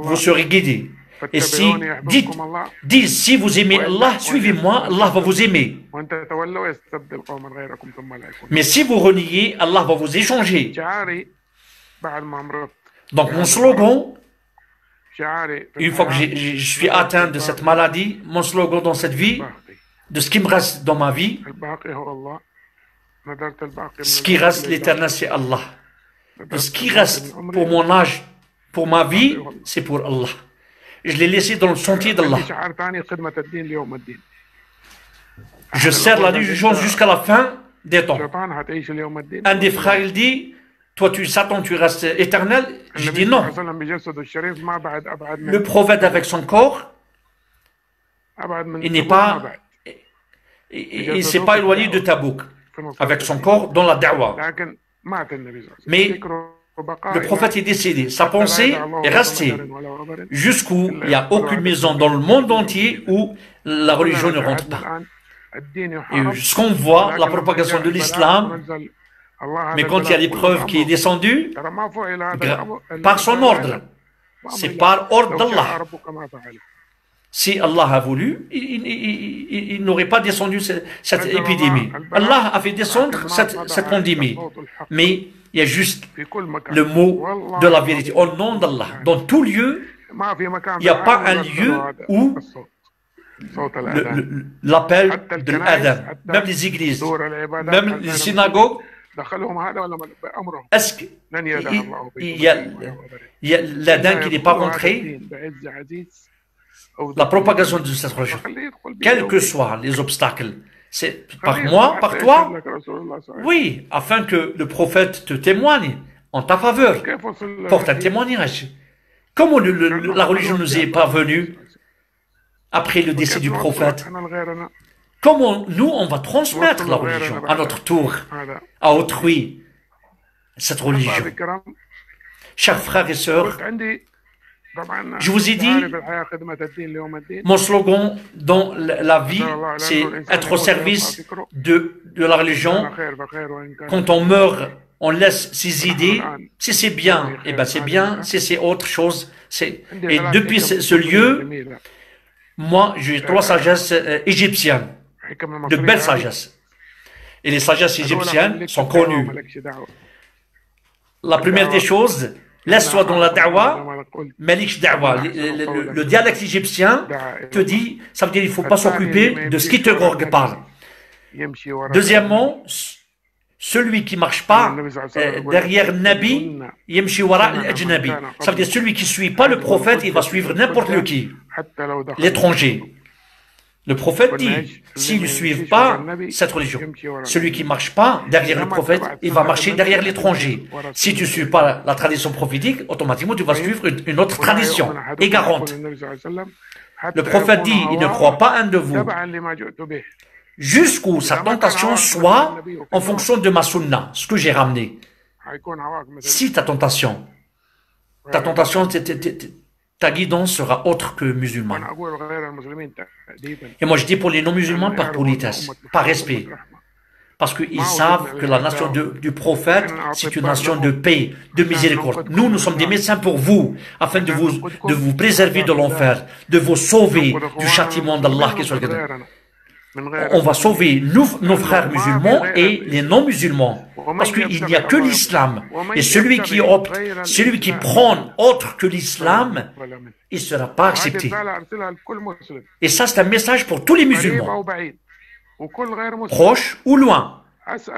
S1: vous serez guidés. Et si, dites, si vous aimez Allah, suivez-moi, Allah va vous aimer. Mais si vous reniez, Allah va vous échanger. Donc mon slogan, une fois que je suis atteint de cette maladie, mon slogan dans cette vie, de ce qui me reste dans ma vie, ce qui reste l'éternel, c'est Allah. De ce qui reste pour mon âge, pour ma vie, c'est pour Allah. Je l'ai laissé dans le sentier d'Allah. Je sers la religion jusqu'à la fin des temps. Un des frères, il dit, toi Satan, tu restes éternel. Je dis non. Le prophète avec son corps, il n'est pas, il ne s'est pas éloigné de Tabouk, avec son corps dans la da'wah. Mais le prophète est décédé. Sa pensée est restée jusqu'où il n'y a aucune maison dans le monde entier où la religion ne rentre pas. Et ce qu'on voit, la propagation de l'islam, mais quand il y a l'épreuve qui est descendue, par son ordre, c'est par ordre d'Allah. Si Allah a voulu, il n'aurait pas descendu cette épidémie. Allah a fait descendre cette pandémie. Mais il y a juste le mot de la vérité. Au nom d'Allah, dans tout lieu, il n'y a pas un lieu où l'appel de l'adhan, même les églises, même les synagogues, est-ce qu'il y a l'adhan qui n'est pas rentré? La propagation de cette religion, quels que soient les obstacles, c'est par moi, par toi, oui, afin que le prophète te témoigne en ta faveur, porte un témoignage. Comment la religion nous est parvenue après le décès du prophète? Comment nous, on va transmettre la religion à notre tour, à autrui, cette religion? Chers frères et sœurs, je vous ai dit, mon slogan dans la vie, c'est être au service de la religion. Quand on meurt, on laisse ses idées. Si c'est bien, eh ben c'est bien. Si c'est autre chose, c'est... Et depuis ce lieu, moi, j'ai 3 sagesses égyptiennes, de belles sagesses. Et les sagesses égyptiennes sont connues. La première des choses, laisse-toi dans la da'wah, malik da'wah. Le dialecte égyptien te dit, ça veut dire qu'il ne faut pas s'occuper de ce qui te parle. Deuxièmement, celui qui ne marche pas derrière Nabi, yemshi wara al-ajnabi. Ça veut dire celui qui ne suit pas le prophète, il va suivre n'importe lequel, l'étranger. Le prophète dit, s'ils ne suivent pas cette religion, celui qui ne marche pas derrière le prophète, il va marcher derrière l'étranger. Si tu ne suis pas la tradition prophétique, automatiquement tu vas suivre une autre tradition égarante. Le prophète dit, il ne croit pas un de vous, jusqu'où sa tentation soit en fonction de ma sunna, ce que j'ai ramené. Si ta tentation, ta guidance sera autre que musulmane. Et moi je dis pour les non-musulmans par politesse, par respect. Parce qu'ils savent que la nation du prophète, c'est une nation de paix, de miséricorde. Nous sommes des médecins pour vous, afin de vous préserver de l'enfer, de vous sauver du châtiment d'Allah qui est sur le cadre. On va sauver nos frères musulmans et les non-musulmans. Parce qu'il n'y a que l'islam. Et celui qui opte, celui qui prend autre que l'islam, il ne sera pas accepté. Et ça, c'est un message pour tous les musulmans, proches ou loin.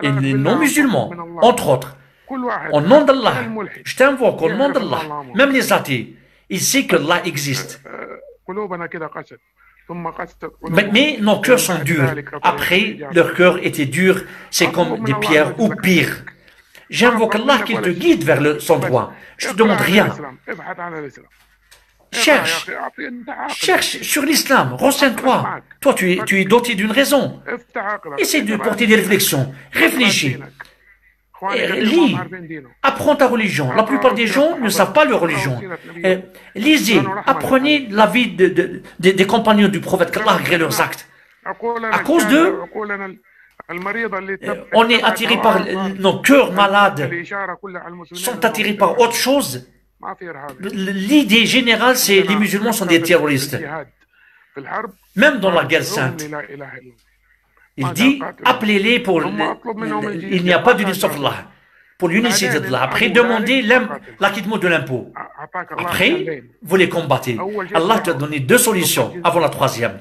S1: Et les non-musulmans, entre autres. Au nom d'Allah, je t'invoque au nom d'Allah, même les athées, ils savent que Allah existe. Mais nos cœurs sont durs. Après, leur cœur était dur, c'est comme des pierres ou pire. J'invoque Allah qu'il te guide vers son droit. Je ne te demande rien. Cherche sur l'islam, renseigne-toi. Toi, tu es doté d'une raison. Essaie de porter des réflexions. Réfléchis. Lis, apprends ta religion. La plupart des gens ne savent pas leur religion. Lisez, apprenez la vie des compagnons du prophète, qu'Allah agrée leurs actes. À cause d'eux, on est attiré par nos cœurs malades, sont attirés par autre chose. L'idée générale, c'est les musulmans sont des terroristes. Même dans la guerre sainte, il dit, appelez-les pour... il n'y a pas d'unité sauf Allah. Pour l'unicité d'Allah. Après, demandez l'acquittement de l'impôt. Après, vous les combattez. Allah te donné deux solutions avant la troisième.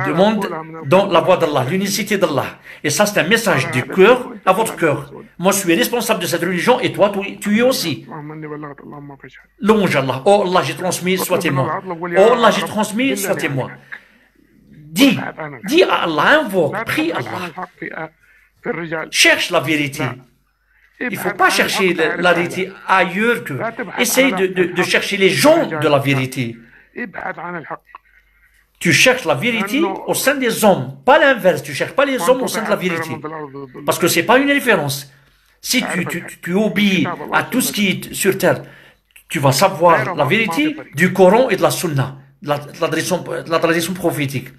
S1: Demande dans la voie d'Allah, l'unicité d'Allah. Et ça, c'est un message du cœur à votre cœur. Moi, je suis responsable de cette religion et toi, tu es aussi. Louange Allah. Oh Allah, j'ai transmis, sois témoin. Oh Allah, j'ai transmis, sois témoin. Dis à Allah, invoque, prie Allah. Cherche la vérité. Il ne faut pas chercher la vérité ailleurs que... Essaye de chercher les gens de la vérité. Tu cherches la vérité au sein des hommes, pas l'inverse. Tu ne cherches pas les hommes au sein de la vérité. Parce que ce n'est pas une référence. Si tu obéis à tout ce qui est sur terre, tu vas savoir la vérité du Coran et de la Sunna, de la tradition prophétique.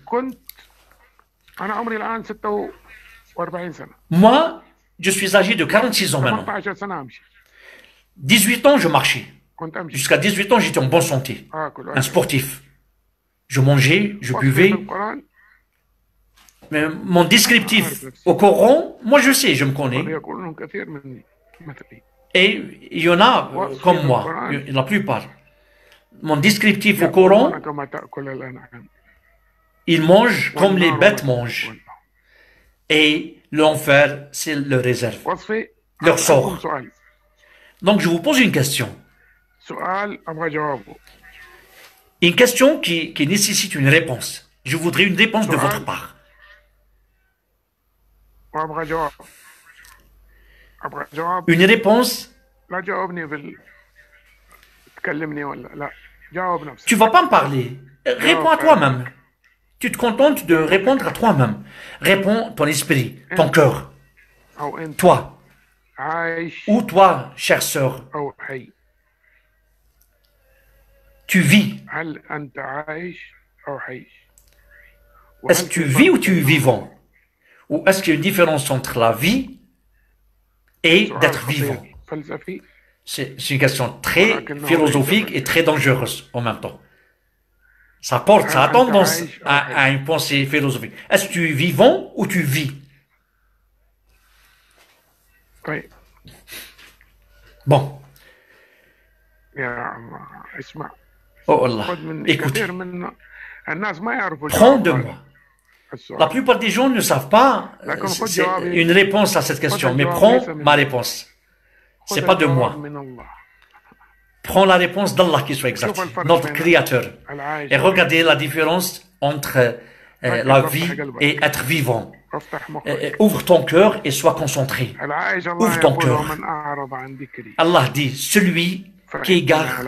S1: Moi, je suis âgé de 46 ans maintenant. 18 ans, je marchais. Jusqu'à 18 ans, j'étais en bonne santé. Un sportif. Je mangeais, je buvais. Mais mon descriptif au Coran, moi je sais, je me connais. Et il y en a comme moi, la plupart. Mon descriptif au Coran, ils mangent comme les bêtes mangent. Et l'enfer, c'est leur réserve, leur sort. Donc je vous pose une question. Une question qui nécessite une réponse. Je voudrais une réponse de votre part. Une réponse. Tu ne vas pas me parler. Réponds à toi-même. Tu te contentes de répondre à toi-même. Réponds ton esprit, ton cœur. Toi. Ou toi, chère sœur. Tu vis. Est-ce que tu vis ou tu es vivant? Ou est-ce qu'il y a une différence entre la vie et d'être vivant? C'est une question très philosophique et très dangereuse en même temps. Ça a tendance à une pensée philosophique. Est-ce que tu es vivant ou tu vis? Bon. Oh Allah, écoutez, prends de moi. La plupart des gens ne savent pas une réponse à cette question, mais prends ma réponse. Ce n'est pas de moi. Prends la réponse d'Allah qui soit exacte, notre Créateur. Et regardez la différence entre la vie et être vivant. Ouvre ton cœur et sois concentré. Ouvre ton cœur. Allah dit, celui qui égare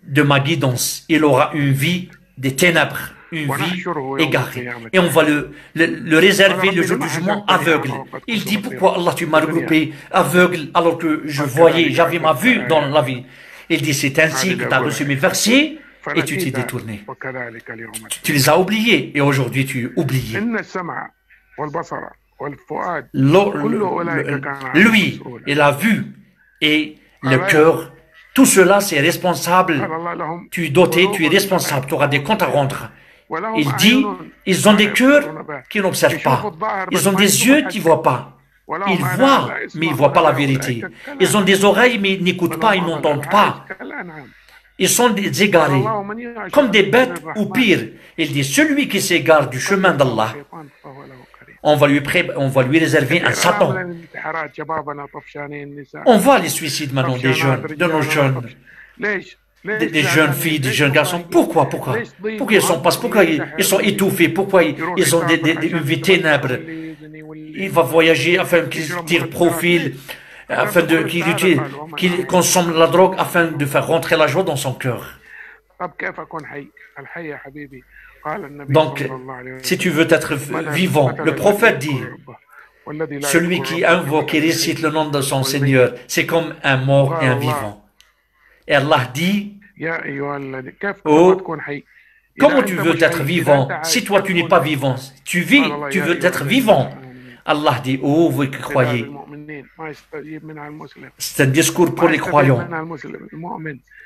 S1: de ma guidance, il aura une vie des ténèbres, une vie égarée. Et on va le réserver le jour du jugement aveugle. Il dit, pourquoi Allah tu m'as regroupé aveugle alors que je voyais, j'avais ma vue dans la vie. Il dit, c'est ainsi que tu as reçu mes versets et tu t'es détourné. Tu les as oubliés et aujourd'hui tu es oublié. Lui, il a vu et le cœur. Tout cela, c'est responsable. Tu es doté, tu es responsable. Tu auras des comptes à rendre. Il dit, ils ont des cœurs qui n'observent pas. Ils ont des yeux qui ne voient pas. Ils voient, mais ils ne voient pas la vérité. Ils ont des oreilles, mais ils n'écoutent pas, ils n'entendent pas. Ils sont des égarés, comme des bêtes ou pire. Il dit, celui qui s'égare du chemin d'Allah, on va lui réserver un Satan. On voit les suicides maintenant des jeunes, de nos jeunes, des jeunes filles, des jeunes garçons. Pourquoi ils sont pas, pourquoi ils sont étouffés? Pourquoi ils ont une vie ténèbre? Il va voyager afin qu'il tire profil, afin qu'il consomme la drogue, afin de faire rentrer la joie dans son cœur. Donc, si tu veux être vivant, le prophète dit, celui qui invoque et récite le nom de son Seigneur, c'est comme un mort et un vivant. Et Allah dit, oh, comment tu veux être vivant si toi tu n'es pas vivant? Tu vis, tu veux être vivant. Allah dit, oh, vous qui croyez, C'est un discours pour les croyants.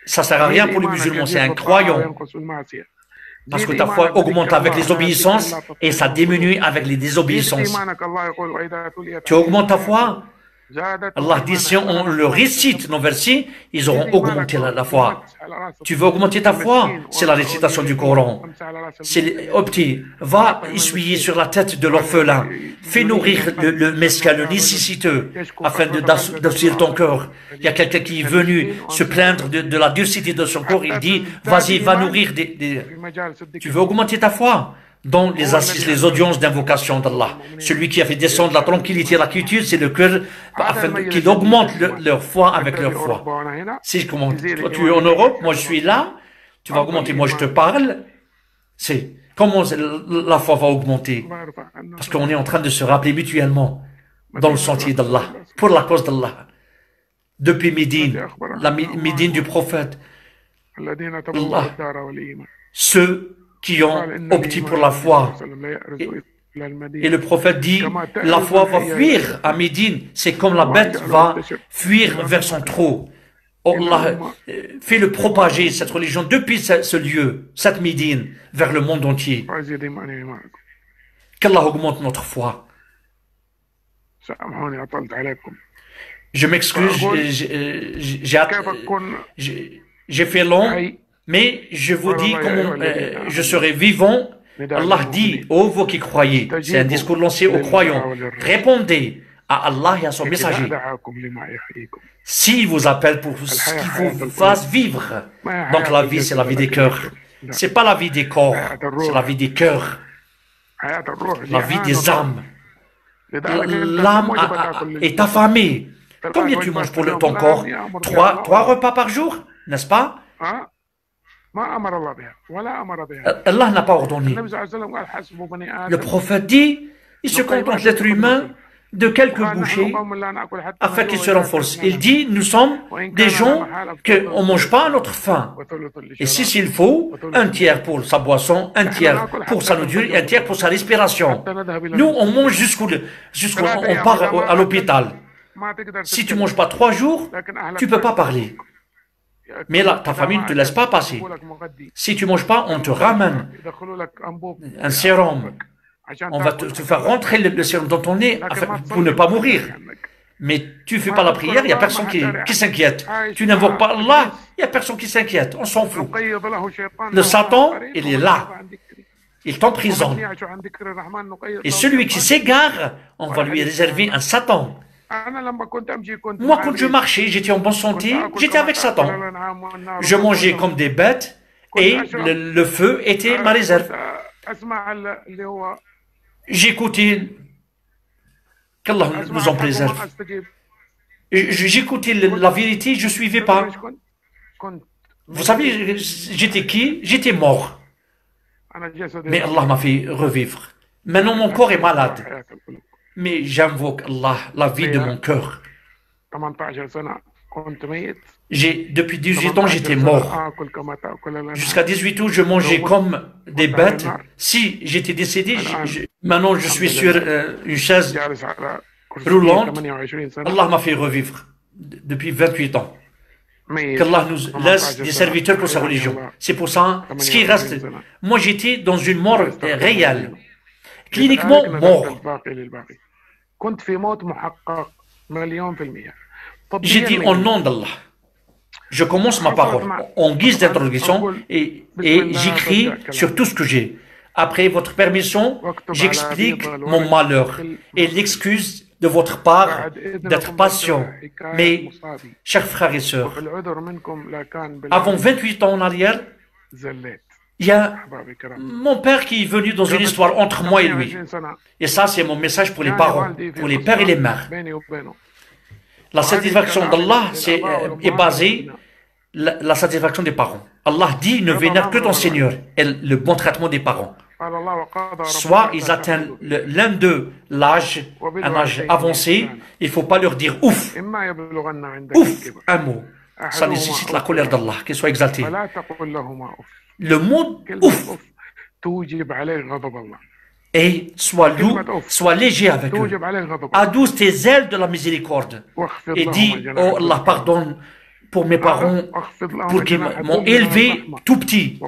S1: Ça ne sert à rien pour les musulmans, c'est un croyant. Parce que ta foi augmente avec les obéissances et ça diminue avec les désobéissances. Tu augmentes ta foi. Allah dit, si on le récite, nos versets, ils auront augmenté la foi. Tu veux augmenter ta foi? C'est la récitation du Coran. C'est petit, va essuyer sur la tête de l'orphelin. Fais nourrir le mesquin, le nécessiteux, afin d'adoucir ton cœur. Il y a quelqu'un qui est venu se plaindre de la dureté de son corps. Il dit, vas-y, va nourrir Tu veux augmenter ta foi? Dans les assises, les audiences d'invocation d'Allah. Celui qui a fait descendre la tranquillité et la quiétude, c'est le cœur afin qu'il augmente leur foi avec leur foi. Si je commence, toi tu es en Europe, moi je suis là, tu vas augmenter, moi je te parle, c'est comment la foi va augmenter? Parce qu'on est en train de se rappeler mutuellement dans le sentier d'Allah, pour la cause d'Allah. Depuis Médine, la Médine du prophète, Allah, ceux qui ont opté pour la foi. Et le prophète dit, la foi va fuir à Médine. C'est comme la bête va fuir vers son trou. Allah fait le propager, cette religion, depuis ce lieu, cette Médine, vers le monde entier. Qu'Allah augmente notre foi. Je m'excuse, j'ai fait long. Mais je vous dis comment je serai vivant. Allah dit, ô vous qui croyez, c'est un discours lancé aux croyants, répondez à Allah et à son messager. S'il vous appelle pour ce qu'il vous fasse vivre, donc la vie c'est la vie des cœurs. C'est pas la vie des corps, c'est la vie des cœurs, la vie des âmes. L'âme est affamée. Combien tu manges pour ton corps? Trois repas par jour, n'est-ce pas? Allah n'a pas ordonné. Le prophète dit, il se contente l'être humain de quelques bouchées afin qu'il se renforce. Il dit, nous sommes des gens qu'on ne mange pas à notre faim. Et si s'il faut, un tiers pour sa boisson, un tiers pour sa nourriture et un tiers pour sa respiration. Nous, on mange jusqu'où on part à l'hôpital. Si tu ne manges pas 3 jours, tu ne peux pas parler. Mais là, ta famille ne te laisse pas passer. Si tu ne manges pas, on te ramène un sérum. On va te faire rentrer le sérum dans ton nez pour ne pas mourir. Mais tu ne fais pas la prière, il n'y a personne qui s'inquiète. Tu n'invoques pas Allah, il n'y a personne qui s'inquiète. On s'en fout. Le Satan, il est là. Il t'emprisonne. Et celui qui s'égare, on va lui réserver un Satan. Moi, quand je marchais, j'étais en bonne santé, j'étais avec Satan. Je mangeais comme des bêtes et le feu était ma réserve. J'écoutais, qu'Allah nous en préserve. J'écoutais la vérité, je ne suivais pas. Vous savez, j'étais qui? J'étais mort. Mais Allah m'a fait revivre. Maintenant, mon corps est malade. Mais j'invoque Allah, la vie de mon cœur. Depuis 18 ans, j'étais mort. Jusqu'à 18 ans, je mangeais comme des bêtes. Si j'étais décédé, maintenant je suis sur une chaise roulante. Allah m'a fait revivre depuis 28 ans. Qu'Allah nous laisse des serviteurs pour sa religion. C'est pour ça, ce qui reste. Moi, j'étais dans une mort réelle. Cliniquement mort. J'ai dit au nom d'Allah. Je commence ma parole en guise d'introduction et j'écris sur tout ce que j'ai. Après votre permission, j'explique mon malheur et l'excuse de votre part d'être patient. Mais, chers frères et sœurs, avant 28 ans en arrière, il y a mon père qui est venu dans une histoire entre moi et lui. Et ça, c'est mon message pour les parents, pour les pères et les mères. La satisfaction d'Allah est basée la satisfaction des parents. Allah dit, ne vénère que ton Seigneur et le bon traitement des parents. Soit ils atteignent l'un d'eux un âge avancé, il ne faut pas leur dire ouf. Ouf, un mot. Ça nécessite la colère d'Allah, qu'il soit exalté. Le mot ouf Et sois doux, sois léger avec eux. Adouce tes ailes de la miséricorde. Et dis, oh Allah, pardonne pour mes parents, pour qu'ils m'ont élevé tout petit.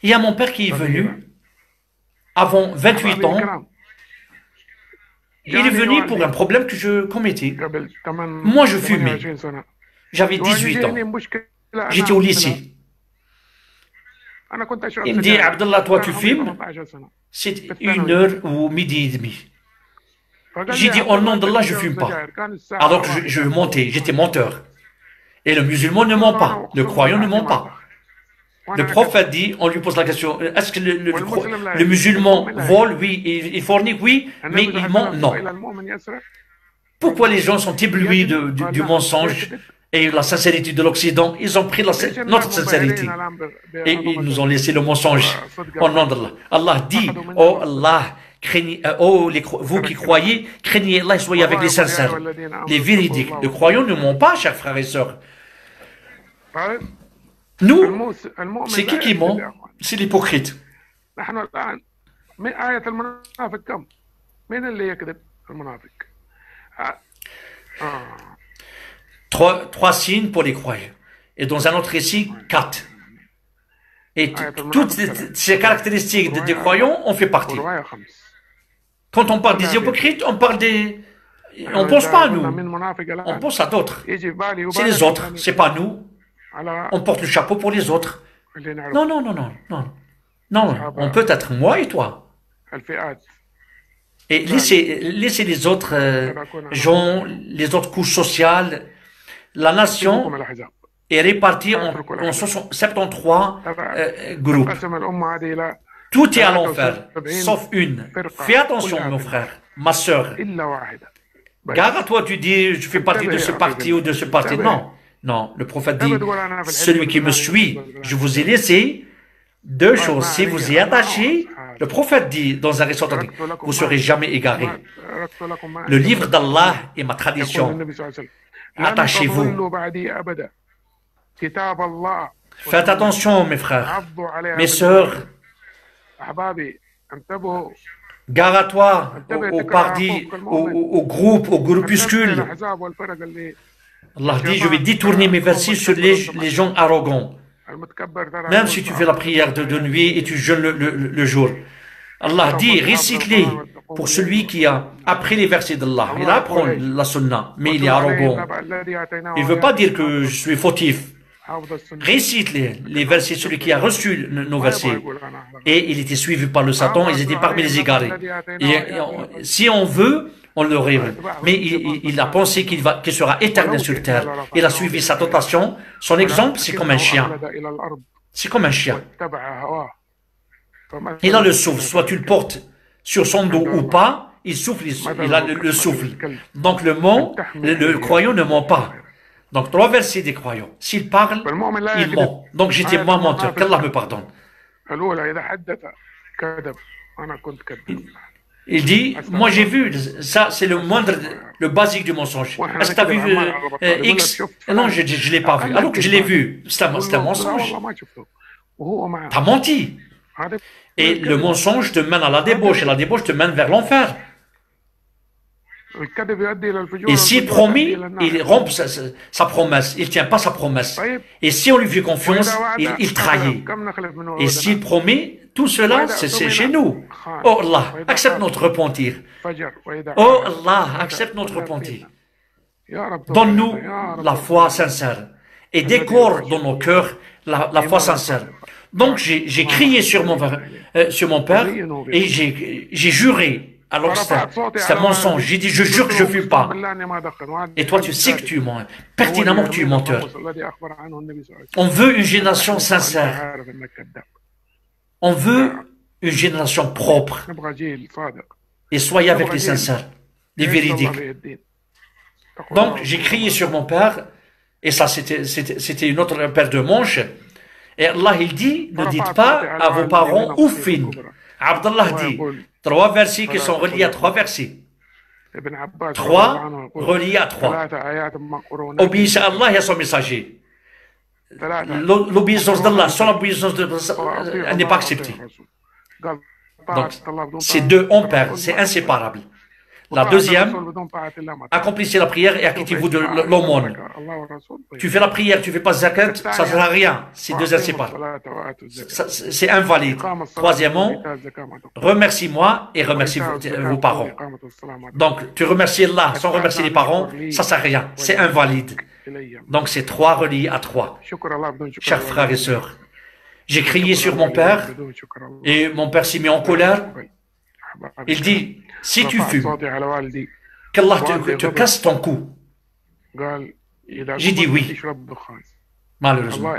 S1: Il y a mon père qui est venu avant 28 ans. Il est venu pour un problème que je commettais. Moi, je fumais. J'avais 18 ans. J'étais au lycée. Il me dit, Abdallah, toi tu fumes? C'est 1h ou midi et demi. J'ai dit, au nom d'Allah, je ne fume pas. Alors que je mentais, j'étais menteur. Et le musulman ne ment pas, le croyant ne ment pas. Le prophète dit, on lui pose la question, est-ce que le musulman vole? Oui. Il fornique? Oui. Mais il ment? Non. Pourquoi les gens sont éblouis du mensonge et la sincérité de l'Occident? Ils ont pris notre sincérité et ils nous ont laissé le mensonge. Au nom d'Allah. Allah dit, oh Allah, vous qui croyez, craignez Allah et soyez avec les sincères, les véridiques. Les croyants ne mentent pas, chers frères et sœurs. Nous, c'est qui ment? C'est l'hypocrite. Trois signes pour les croyants. Et dans un autre récit, 4. Et toutes ces caractéristiques des croyants, on fait partie. Quand on parle des hypocrites, on parle des... On ne pense pas à nous. On pense à d'autres. C'est les autres, c'est pas nous. On porte le chapeau pour les autres. Non, non, non, non, non. Non, on peut être moi et toi. Et laissez les autres gens, les autres couches sociales. La nation est répartie en 73 groupes. Tout est à l'enfer, sauf une. Fais attention, mon frère, ma soeur. Gare à toi, tu dis, je fais partie de ce parti ou de ce parti. Non, non. Le prophète dit, celui qui me suit, je vous ai laissé 2 choses. Si vous y attachez, le prophète dit dans un récit, vous ne serez jamais égarés. Le livre d'Allah est ma tradition. Attachez-vous. Faites attention, mes frères, mes sœurs. Gare à toi, aux partis, aux groupes, aux groupuscules. Allah dit, je vais détourner mes versets sur les gens arrogants. Même si tu fais la prière de nuit et tu jeûnes le jour. Allah dit, récite-les pour celui qui a appris les versets d'Allah. Il apprend la sunna, mais il est arrogant. Il ne veut pas dire que je suis fautif. Récite les versets, celui qui a reçu nos versets. Et il était suivi par le Satan, ils étaient parmi les égarés. Et si on veut, on l'aurait. Mais il a pensé qu'il sera éternel sur terre. Il a suivi sa tentation. Son exemple, c'est comme un chien. C'est comme un chien. Il a le souffle. Soit tu le portes sur son dos ou pas, il souffle, il a le souffle. Donc le croyant ne ment pas. Donc 3 versets des croyants. S'il parle, il ment. Donc j'étais moi menteur. Qu'Allah me pardonne. Il dit, moi j'ai vu, ça c'est le basique du mensonge. Est-ce que tu as vu X? Non, je ne l'ai pas vu. Alors que je l'ai vu, c'est un mensonge. Tu as menti. Et le mensonge te mène à la débauche, et la débauche te mène vers l'enfer. Et s'il promet, il rompt sa promesse, il ne tient pas sa promesse. Et si on lui fait confiance, il trahit. Et s'il promet, tout cela, c'est chez nous. Oh Allah, accepte notre repentir. Oh Allah, accepte notre repentir. Donne-nous la foi sincère et décore dans nos cœurs la foi sincère. Donc j'ai crié sur mon père et j'ai juré. Alors que c'est un mensonge. J'ai dit, je jure que je ne fume pas. Et toi, tu sais que tu mens. Pertinemment que tu es menteur. On veut une génération sincère. On veut une génération propre. Et soyez avec les sincères, les véridiques. Donc, j'ai crié sur mon père. Et ça, c'était une autre paire de manches. Et Allah, il dit, ne dites pas à vos parents oufin. Abdallah dit, 3 versets qui sont reliés à 3 versets. 3 reliés à 3. Obéissez à Allah et à son messager. L'obéissance d'Allah sans l'obéissance d'Allah, elle n'est pas acceptée. Donc, ces deux on perd, c'est inséparable. La deuxième, accomplissez la prière et acquittez-vous de l'aumône. Tu fais la prière, tu ne fais pas zakat, ça ne sert à rien. C'est deux inséparables. C'est invalide. Troisièmement, remercie-moi et remercie vos parents. Donc, tu remercies Allah sans remercier les parents, ça ne sert à rien. C'est invalide. Donc, c'est trois reliés à trois. Chers frères et sœurs, j'ai crié sur mon père et mon père s'est mis en colère. Il dit, si tu fumes, qu'Allah te casse ton cou. J'ai dit oui, malheureusement.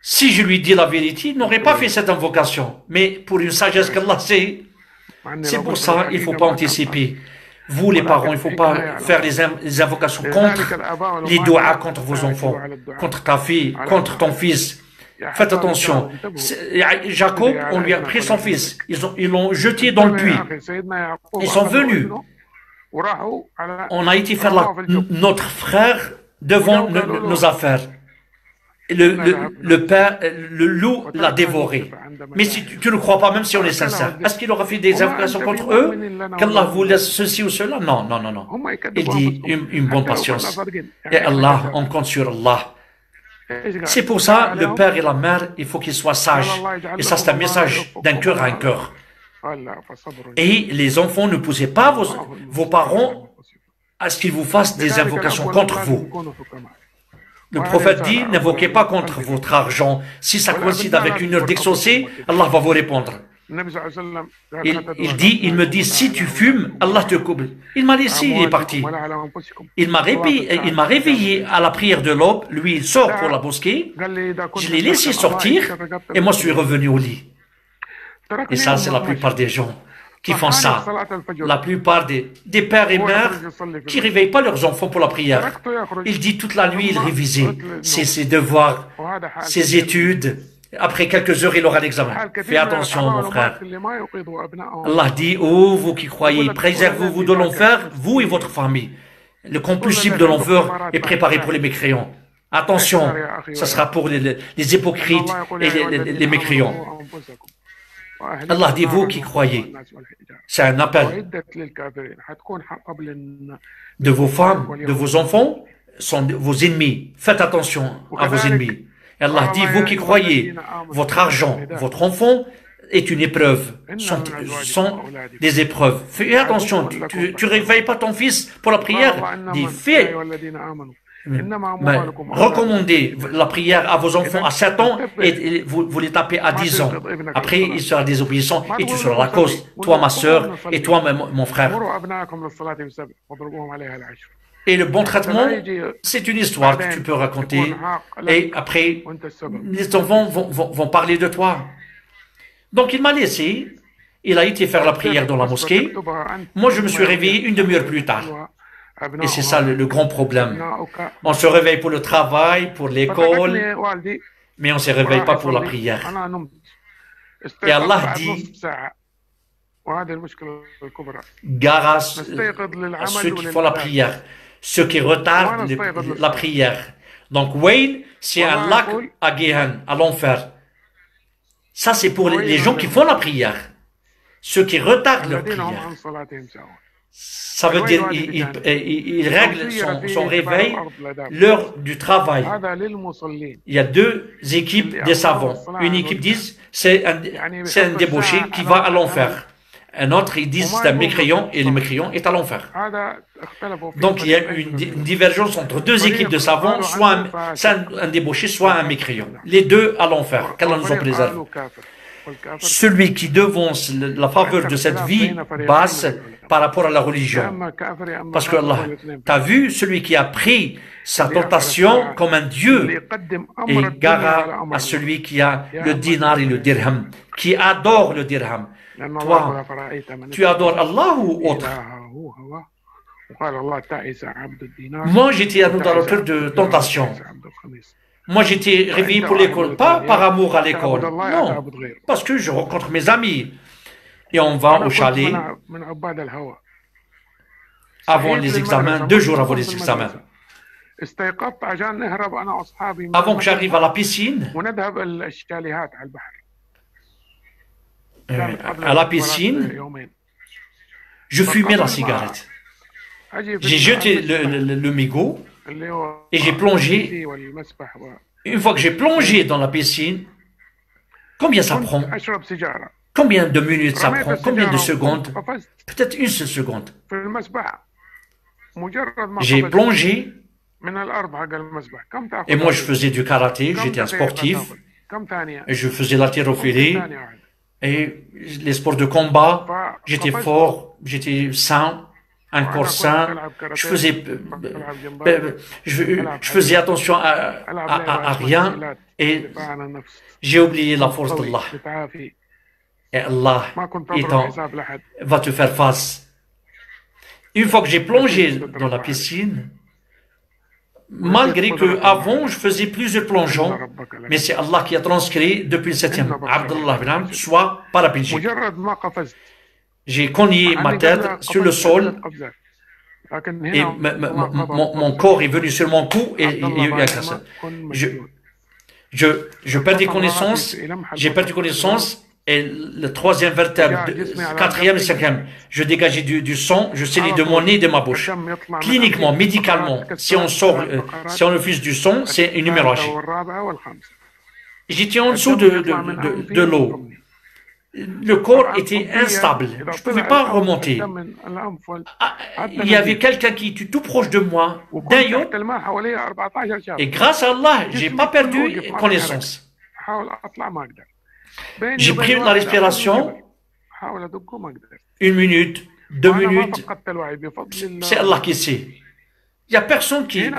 S1: Si je lui dis la vérité, il n'aurait pas fait cette invocation. Mais pour une sagesse qu'Allah sait, c'est pour ça qu'il ne faut pas anticiper. Vous, les parents, il ne faut pas faire les invocations contre les doigts contre vos enfants, contre ta fille, contre ton fils. Faites attention. Jacob, on lui a pris son fils. Ils l'ont jeté dans le puits. Ils sont venus. On a été faire notre frère devant nos affaires. Le père, le loup l'a dévoré. Mais si tu ne crois pas, même si on est sincère, est-ce qu'il aura fait des invocations contre eux? Qu'Allah vous laisse ceci ou cela? Non, non, non, non. Il dit une bonne patience. Et Allah, on compte sur Allah. C'est pour ça, le père et la mère, il faut qu'ils soient sages. Et ça, c'est un message d'un cœur à un cœur. Et les enfants, ne poussez pas vos parents à ce qu'ils vous fassent des invocations contre vous. Le prophète dit, n'invoquez pas contre votre argent. Si ça coïncide avec une heure d'exaucé, Allah va vous répondre. Il me dit, si tu fumes, Allah te coupe. Il m'a laissé, il est parti. Il m'a réveillé à la prière de l'aube. Lui, il sort pour la mosquée. Je l'ai laissé sortir et moi, je suis revenu au lit. Et ça, c'est la plupart des gens qui font ça. La plupart des pères et mères qui ne réveillent pas leurs enfants pour la prière. Il dit toute la nuit, il révisait ses devoirs, ses études. Après quelques heures, il aura l'examen. Fais attention, mon frère. Allah dit, oh, vous qui croyez, préservez-vous de l'enfer, vous et votre famille. Le combustible de l'enfer est préparé pour les mécréants. Attention, ce sera pour les hypocrites et les mécréants. Allah dit, vous qui croyez, c'est un appel. De vos femmes, de vos enfants, sont vos ennemis. Faites attention à vos ennemis. Allah dit, vous qui croyez, votre argent, votre enfant est une épreuve, sont des épreuves. Fais attention, tu ne réveilles pas ton fils pour la prière, dis, fais. Mais recommandez la prière à vos enfants à 7 ans et vous les tapez à 10 ans. Après, il sera désobéissant et tu seras la cause, toi ma soeur et toi mon frère. Et le bon traitement, c'est une histoire que tu peux raconter. Et après, les enfants vont parler de toi. Donc il m'a laissé. Il a été faire la prière dans la mosquée. Moi, je me suis réveillé une demi-heure plus tard. Et c'est ça le grand problème. On se réveille pour le travail, pour l'école, mais on ne se réveille pas pour la prière. Et Allah dit, gare à ceux qui font la prière, ceux qui retardent la prière. Donc, Wail, c'est un lac à Gehan, à l'enfer. Ça, c'est pour les gens qui font la prière. Ceux qui retardent leur prière. Ça veut dire il règle son réveil, l'heure du travail. Il y a deux équipes des savants. Une équipe dit c'est un débauché qui va à l'enfer. Un autre, ils disent c'est un mécréant et le mécréant est à l'enfer. Donc il y a une divergence entre deux équipes de savants, soit un débauché, soit un mécréant. Les deux à l'enfer, qu'Allah nous en préserve. Celui qui devance la faveur de cette vie basse par rapport à la religion. Parce que Allah, t'as vu celui qui a pris sa tentation comme un dieu et gare à celui qui a le dinar et le dirham, qui adore le dirham. Toi, tu adores Allah ou autre? Moi, j'étais à dans l'auteur de tentation. Moi, j'étais réveillé pour l'école, pas par amour à l'école, non, parce que je rencontre mes amis. Et on va au chalet avant les examens, 2 jours avant les examens. Avant que j'arrive à la piscine, à la piscine, je fumais la cigarette. J'ai jeté le mégot et j'ai plongé. Une fois que j'ai plongé dans la piscine, combien ça prend? Combien de minutes ça prend? Combien de secondes? Peut-être une seule seconde. J'ai plongé et moi je faisais du karaté, j'étais un sportif, et je faisais l'haltérophilie et les sports de combat, j'étais fort, j'étais sain, un corps sain, je faisais attention à rien et j'ai oublié la force d'Allah. Et Allah va te faire face. Une fois que j'ai plongé dans la piscine, malgré que avant je faisais plusieurs plongeons, mais c'est Allah qui a transcrit depuis le 7e, Abdullah bin Amr, soit paraplégique. J'ai cogné ma tête sur le sol et mon corps est venu sur mon cou et il y a eu ça. Je perdais connaissance, j'ai perdu connaissance. Et le troisième vertèbre, quatrième et cinquième, je dégageais du sang, je saignais de mon nez et de ma bouche. Cliniquement, médicalement, si on refuse du sang, c'est une hémorragie. J'étais en dessous de l'eau. Le corps était instable. Je ne pouvais pas remonter. Il y avait quelqu'un qui était tout proche de moi, d'un yacht. Et grâce à Allah, je n'ai pas perdu connaissance. J'ai pris la respiration, 1 minute, 2 minutes, c'est Allah qui sait. Il n'y a personne qui...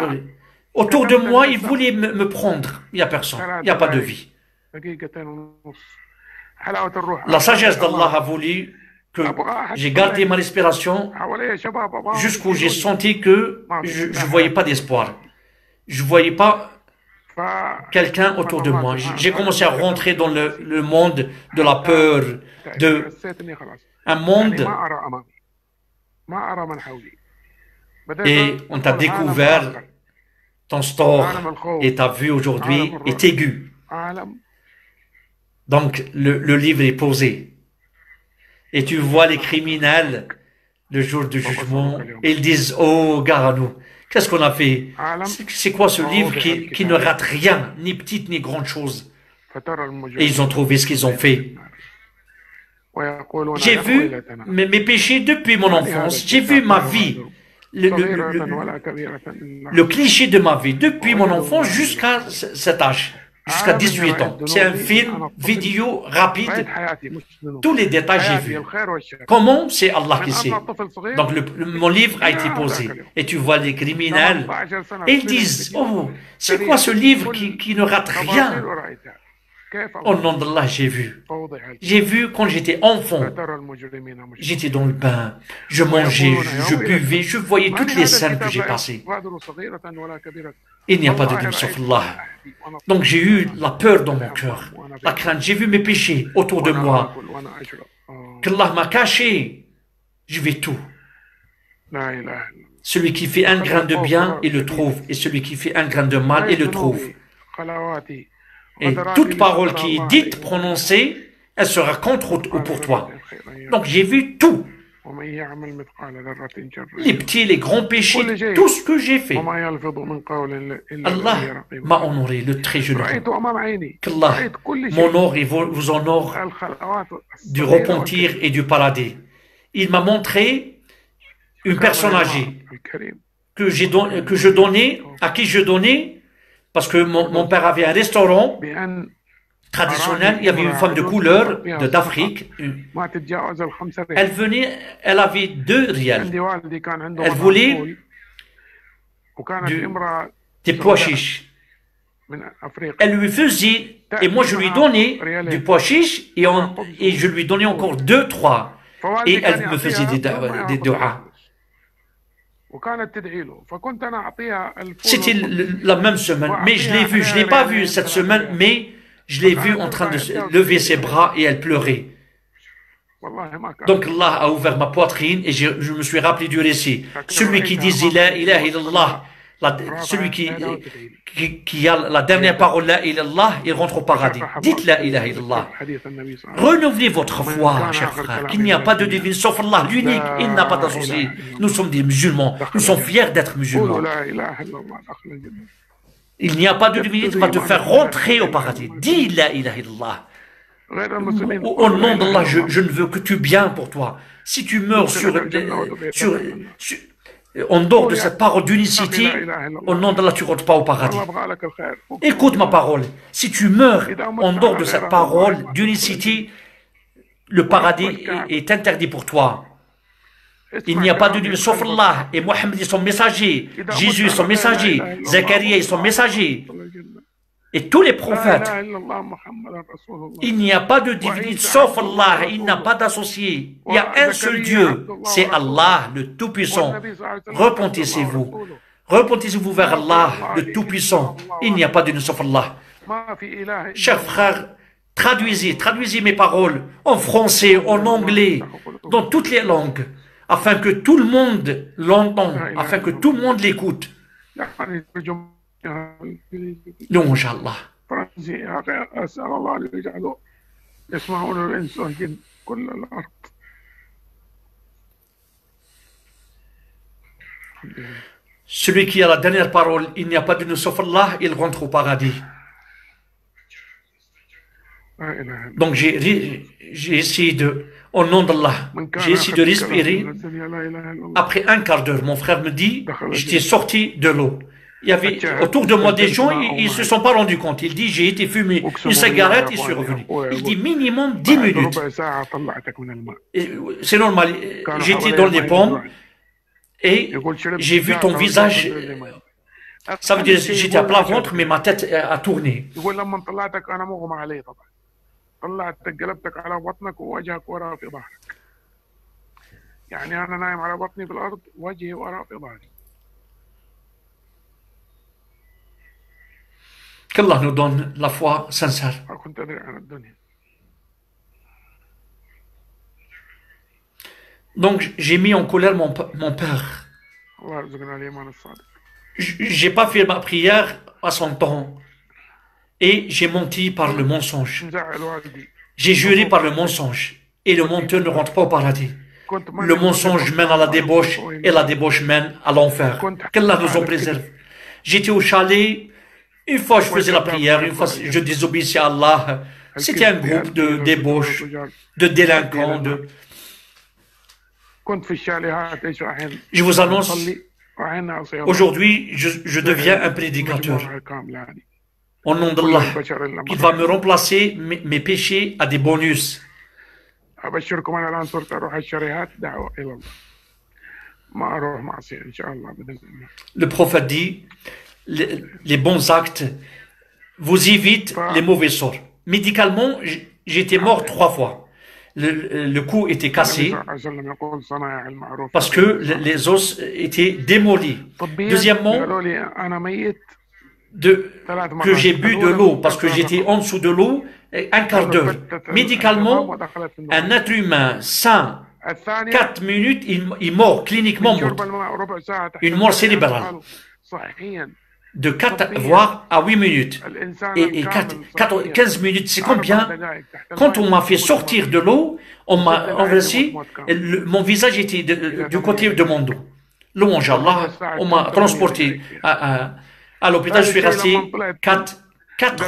S1: Autour de moi, il voulait me prendre. Il n'y a personne, il n'y a pas de vie. La sagesse d'Allah a voulu que j'ai gardé ma respiration jusqu'où j'ai senti que je ne voyais pas d'espoir. Je ne voyais pas quelqu'un autour de moi. J'ai commencé à rentrer dans le monde de la peur, un monde. Et on t'a découvert, ton store et ta vue aujourd'hui est aiguë. Donc le livre est posé. Et tu vois les criminels le jour du jugement, et ils disent, oh, gare à nous. Qu'est-ce qu'on a fait? C'est quoi ce livre qui ne rate rien, ni petite ni grande chose? Et ils ont trouvé ce qu'ils ont fait. J'ai vu mes péchés depuis mon enfance. J'ai vu ma vie, le cliché de ma vie, depuis mon enfance jusqu'à cet âge, jusqu'à 18 ans. C'est un film vidéo rapide. Tous les détails j'ai vus. Comment? C'est Allah qui sait. Donc mon livre a été posé. Et tu vois les criminels. Et ils disent, oh, c'est quoi ce livre qui ne rate rien? Au nom d'Allah, j'ai vu. J'ai vu quand j'étais enfant. J'étais dans le bain. Je mangeais, je buvais, je voyais toutes les scènes que j'ai passées. Il n'y a pas de Dieu sauf Allah. Donc j'ai eu la peur dans mon cœur, la crainte. J'ai vu mes péchés autour de moi. Qu'Allah m'a caché. Je vais tout. Celui qui fait un grain de bien, il le trouve. Et celui qui fait un grain de mal, il le trouve. Et toute parole qui est dite, prononcée, elle sera contre ou pour toi. Donc j'ai vu tout. Les petits, les grands péchés, tout ce que j'ai fait. Allah m'a honoré, le très généreux. Qu'Allah m'honore et vous honore du repentir et du paradis. Il m'a montré une personne âgée à qui je donnais, parce que mon père avait un restaurant traditionnel, il y avait une femme de couleur d'Afrique. Elle venait, elle avait 2 rials. Elle voulait des pois chiches. Elle lui faisait, et moi je lui donnais du pois chiche, et je lui donnais encore 2, 3. Et elle me faisait des doigts. C'était la même semaine, mais je l'ai vu, je ne l'ai pas vu cette semaine, mais je l'ai vu en train de lever ses bras et elle pleurait. Donc Allah a ouvert ma poitrine et je me suis rappelé du récit. Celui qui dit « Il ilaha illallah » celui qui a la dernière parole, la ilallah, il rentre au paradis. Dites la ilaha illallah. Renouvelez votre foi, chers frères, qu'il n'y a pas de divin sauf Allah, l'unique, il n'a pas d'associé. Nous sommes des musulmans, nous sommes fiers d'être musulmans. Il n'y a pas de divinité qui va te faire rentrer au paradis. Dis la ilaha illallah. Au nom d'Allah, je ne veux que tu bien pour toi. Si tu meurs en dehors de cette parole d'unicité, au nom d'Allah, tu ne rentres pas au paradis. Écoute ma parole. Si tu meurs en dehors de cette parole d'unicité, le paradis est interdit pour toi. Il n'y a pas de Dieu sauf Allah. Et Mohammed est son messager. Jésus est son messager. Zacharia est son messager. Et tous les prophètes. Il n'y a pas de divinité sauf Allah. Il n'a pas d'associé. Il y a un seul Dieu. C'est Allah, le Tout-Puissant. Repentez-vous. Repentez-vous vers Allah, le Tout-Puissant. Il n'y a pas de Dieu sauf Allah. Chers frères, traduisez mes paroles en français, en anglais, dans toutes les langues, afin que tout le monde l'entende, afin que tout le monde l'écoute. Louange à Allah. Celui qui a la dernière parole, il n'y a pas de nous sauf Allah, il rentre au paradis. Donc j'ai essayé de, au nom d'Allah, j'ai essayé de respirer. Après un quart d'heure, mon frère me dit, j'étais sorti de l'eau. Il y avait autour de moi des gens, ils ne se sont pas rendus compte. Il dit, j'ai été fumer une cigarette et je suis revenu. Il dit, minimum 10 minutes. C'est normal, j'étais dans les pommes et j'ai vu ton visage. Ça veut dire, j'étais à plat ventre, mais ma tête a tourné. طلعتك قلبتك على بطنك ووجهك وراء في ظهرك. يعني أنا نايم على بطني في الأرض وجهي وراء في ظهري. Qu'Allah nous donne la foi sincère. كنت أدري عن الدنيا. Donc j'ai mis en colère mon père. الله يرزقنا الإيمان الصادق. J'ai pas fait ma prière à son temps. Et j'ai menti par le mensonge. J'ai juré par le mensonge. Et le menteur ne rentre pas au paradis. Le mensonge mène à la débauche et la débauche mène à l'enfer. Qu'Allah nous en préserve. J'étais au chalet. Une fois je faisais la prière, une fois je désobéissais à Allah. C'était un groupe de débauche, de délinquants. Je vous annonce, aujourd'hui, je deviens un prédicateur. Au nom d'Allah, il va me remplacer mes péchés à des bonus. Le prophète dit, les bons actes vous évitent les mauvais sorts. Médicalement, j'étais mort 3 fois. Le cou était cassé parce que les os étaient démolis. Deuxièmement, que j'ai bu de l'eau parce que j'étais en dessous de l'eau un quart d'heure. Médicalement, un être humain sain, 4 minutes, il mort, cliniquement mort. Une mort cérébrale. De 4 voire à 8 minutes. Et 15 minutes, c'est combien? Quand on m'a fait sortir de l'eau, on m'a renversé, mon visage était du côté de mon dos. Louange à Allah, on m'a transporté à l'hôpital, je suis resté 4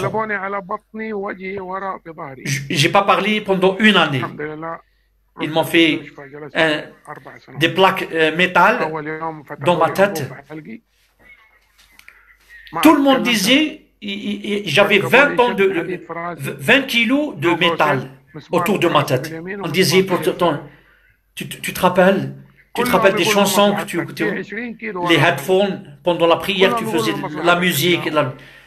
S1: ans. J'ai pas parlé pendant 1 année. Ils m'ont fait des plaques métal dans ma tête. Tout le monde disait, j'avais 20 kilos de métal autour de ma tête. On disait, tu te rappelles? Tu te rappelles des chansons que tu écoutais? Les headphones, pendant la prière, tu faisais la musique,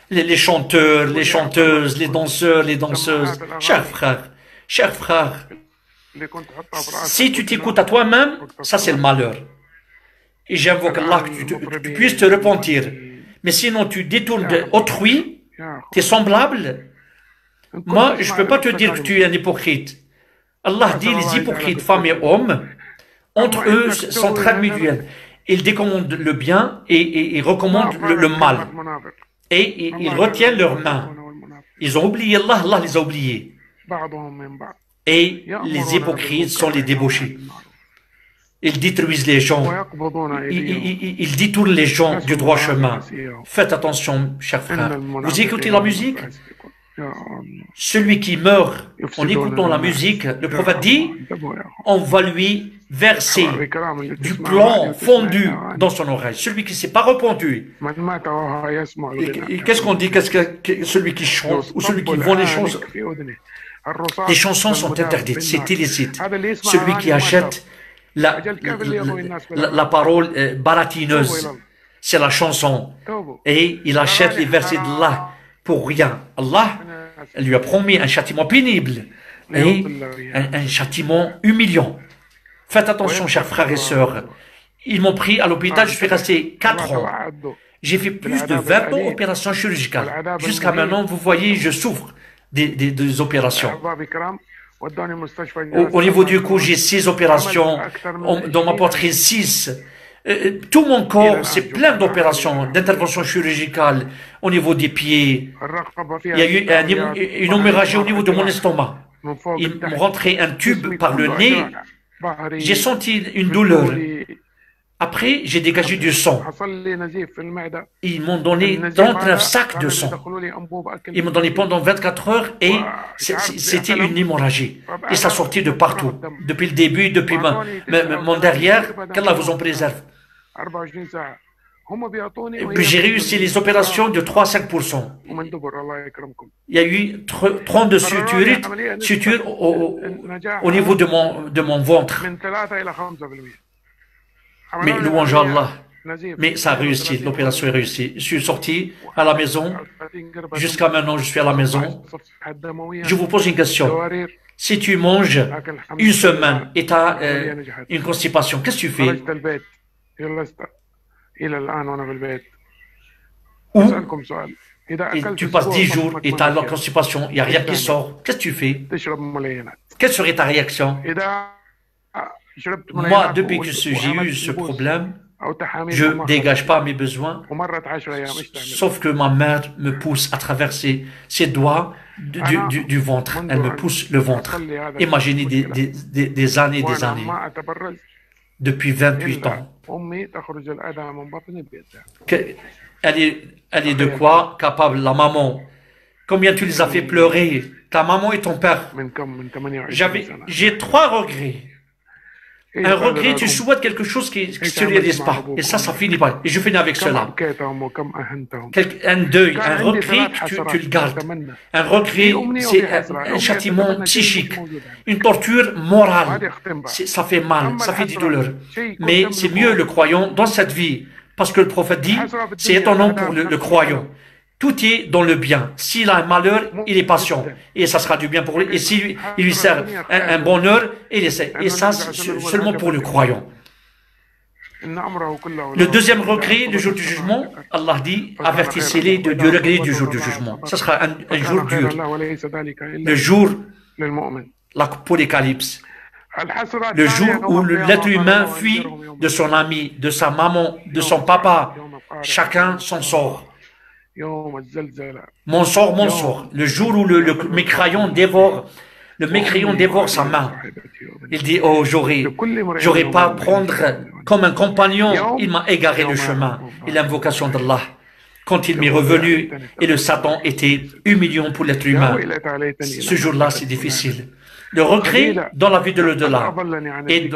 S1: les chanteurs, les chanteuses, les danseurs, les danseuses. Chers frères, si tu t'écoutes à toi-même, ça c'est le malheur. Et j'invoque Allah que tu puisses te repentir. Mais sinon, tu détournes autrui, tes semblables. Moi, je ne peux pas te dire que tu es un hypocrite. Allah dit les hypocrites, femmes et hommes, entre eux s'entraident mutuellement. ils décommandent le bien et ils recommandent le mal. Et ils retiennent leurs mains. Ils ont oublié Allah, Allah les a oubliés. Et les hypocrites sont les débauchés. Ils détruisent les gens. Ils détournent les gens du droit chemin. Faites attention, chers frères. Vous écoutez la musique? Celui qui meurt en écoutant la musique, le prophète dit, on va lui verser du plomb fondu dans son oreille. Celui qui ne s'est pas repenti. Qu'est-ce qu'on dit? Celui qui chante ou celui qui vend les choses? Les chansons sont interdites, c'est illicite. Celui qui achète la parole baratineuse, c'est la chanson. Et il achète les versets d'Allah pour rien. Allah lui a promis un châtiment pénible et un châtiment humiliant. Faites attention, chers frères et sœurs. Ils m'ont pris à l'hôpital, je suis resté 4 ans. J'ai fait plus de 20 opérations chirurgicales. Jusqu'à maintenant, vous voyez, je souffre des opérations. Au niveau du cou, j'ai 6 opérations. Dans ma poitrine, 6. Tout mon corps, c'est plein d'opérations, d'interventions chirurgicales au niveau des pieds. Il y a eu une hémorragie au niveau de mon estomac. Ils m'ont rentré un tube par le nez. J'ai senti une douleur. Après, j'ai dégagé du sang. Ils m'ont donné 39 sacs de sang. Ils m'ont donné pendant 24 heures et c'était une hémorragie. Et ça sortait de partout. Depuis le début, depuis mon derrière, qu'Allah vous en préserve. J'ai réussi les opérations de 3 à 5%. Il y a eu 32 sutures au niveau de mon ventre. Mais louange à Allah. Mais ça a réussi, l'opération est réussie. Je suis sorti à la maison. Jusqu'à maintenant, je suis à la maison. Je vous pose une question. Si tu manges une semaine et tu as une constipation, qu'est-ce que tu fais? Ou tu passes 10 jours et tu as la constipation, il n'y a rien qui sort. Qu'est-ce que tu fais? Quelle serait ta réaction? Moi, depuis que j'ai eu ce problème, je ne dégage pas mes besoins, sauf que ma mère me pousse à travers ses doigts du ventre. Elle me pousse le ventre. Imaginez des années et des années. Depuis 28 ans. Elle est de quoi capable, la maman? Combien tu les as fait pleurer? Ta maman et ton père. J'ai 3 regrets. Un regret, tu souhaites quelque chose qui ne se réalise pas. Et ça finit pas. Et je finis avec cela. Un deuil, un regret, tu le gardes. Un regret, c'est un châtiment psychique. Une torture morale. Ça fait mal, ça fait des douleurs. Mais c'est mieux le croyant dans cette vie. Parce que le prophète dit, c'est étonnant pour le croyant. Tout est dans le bien. S'il a un malheur, il est patient. Et ça sera du bien pour lui. Et s'il lui sert un bonheur, il essaie. Et ça, c'est seulement pour le croyant. Le deuxième regret, le jour du jugement, Allah dit, avertissez-les du regret du jour du jugement. Ça sera un jour dur. Le jour, l'apocalypse. Le jour où l'être humain fuit de son ami, de sa maman, de son papa. Chacun son sort. Mon sort. Le jour où le mécréant dévore sa main. Il dit, oh, j'aurais pas prendre comme un compagnon, il m'a égaré le chemin. Et l'invocation d'Allah. Quand il m'est revenu, et le Satan était humiliant pour l'être humain. Ce jour-là, c'est difficile. Le regret dans la vie de l'au-delà et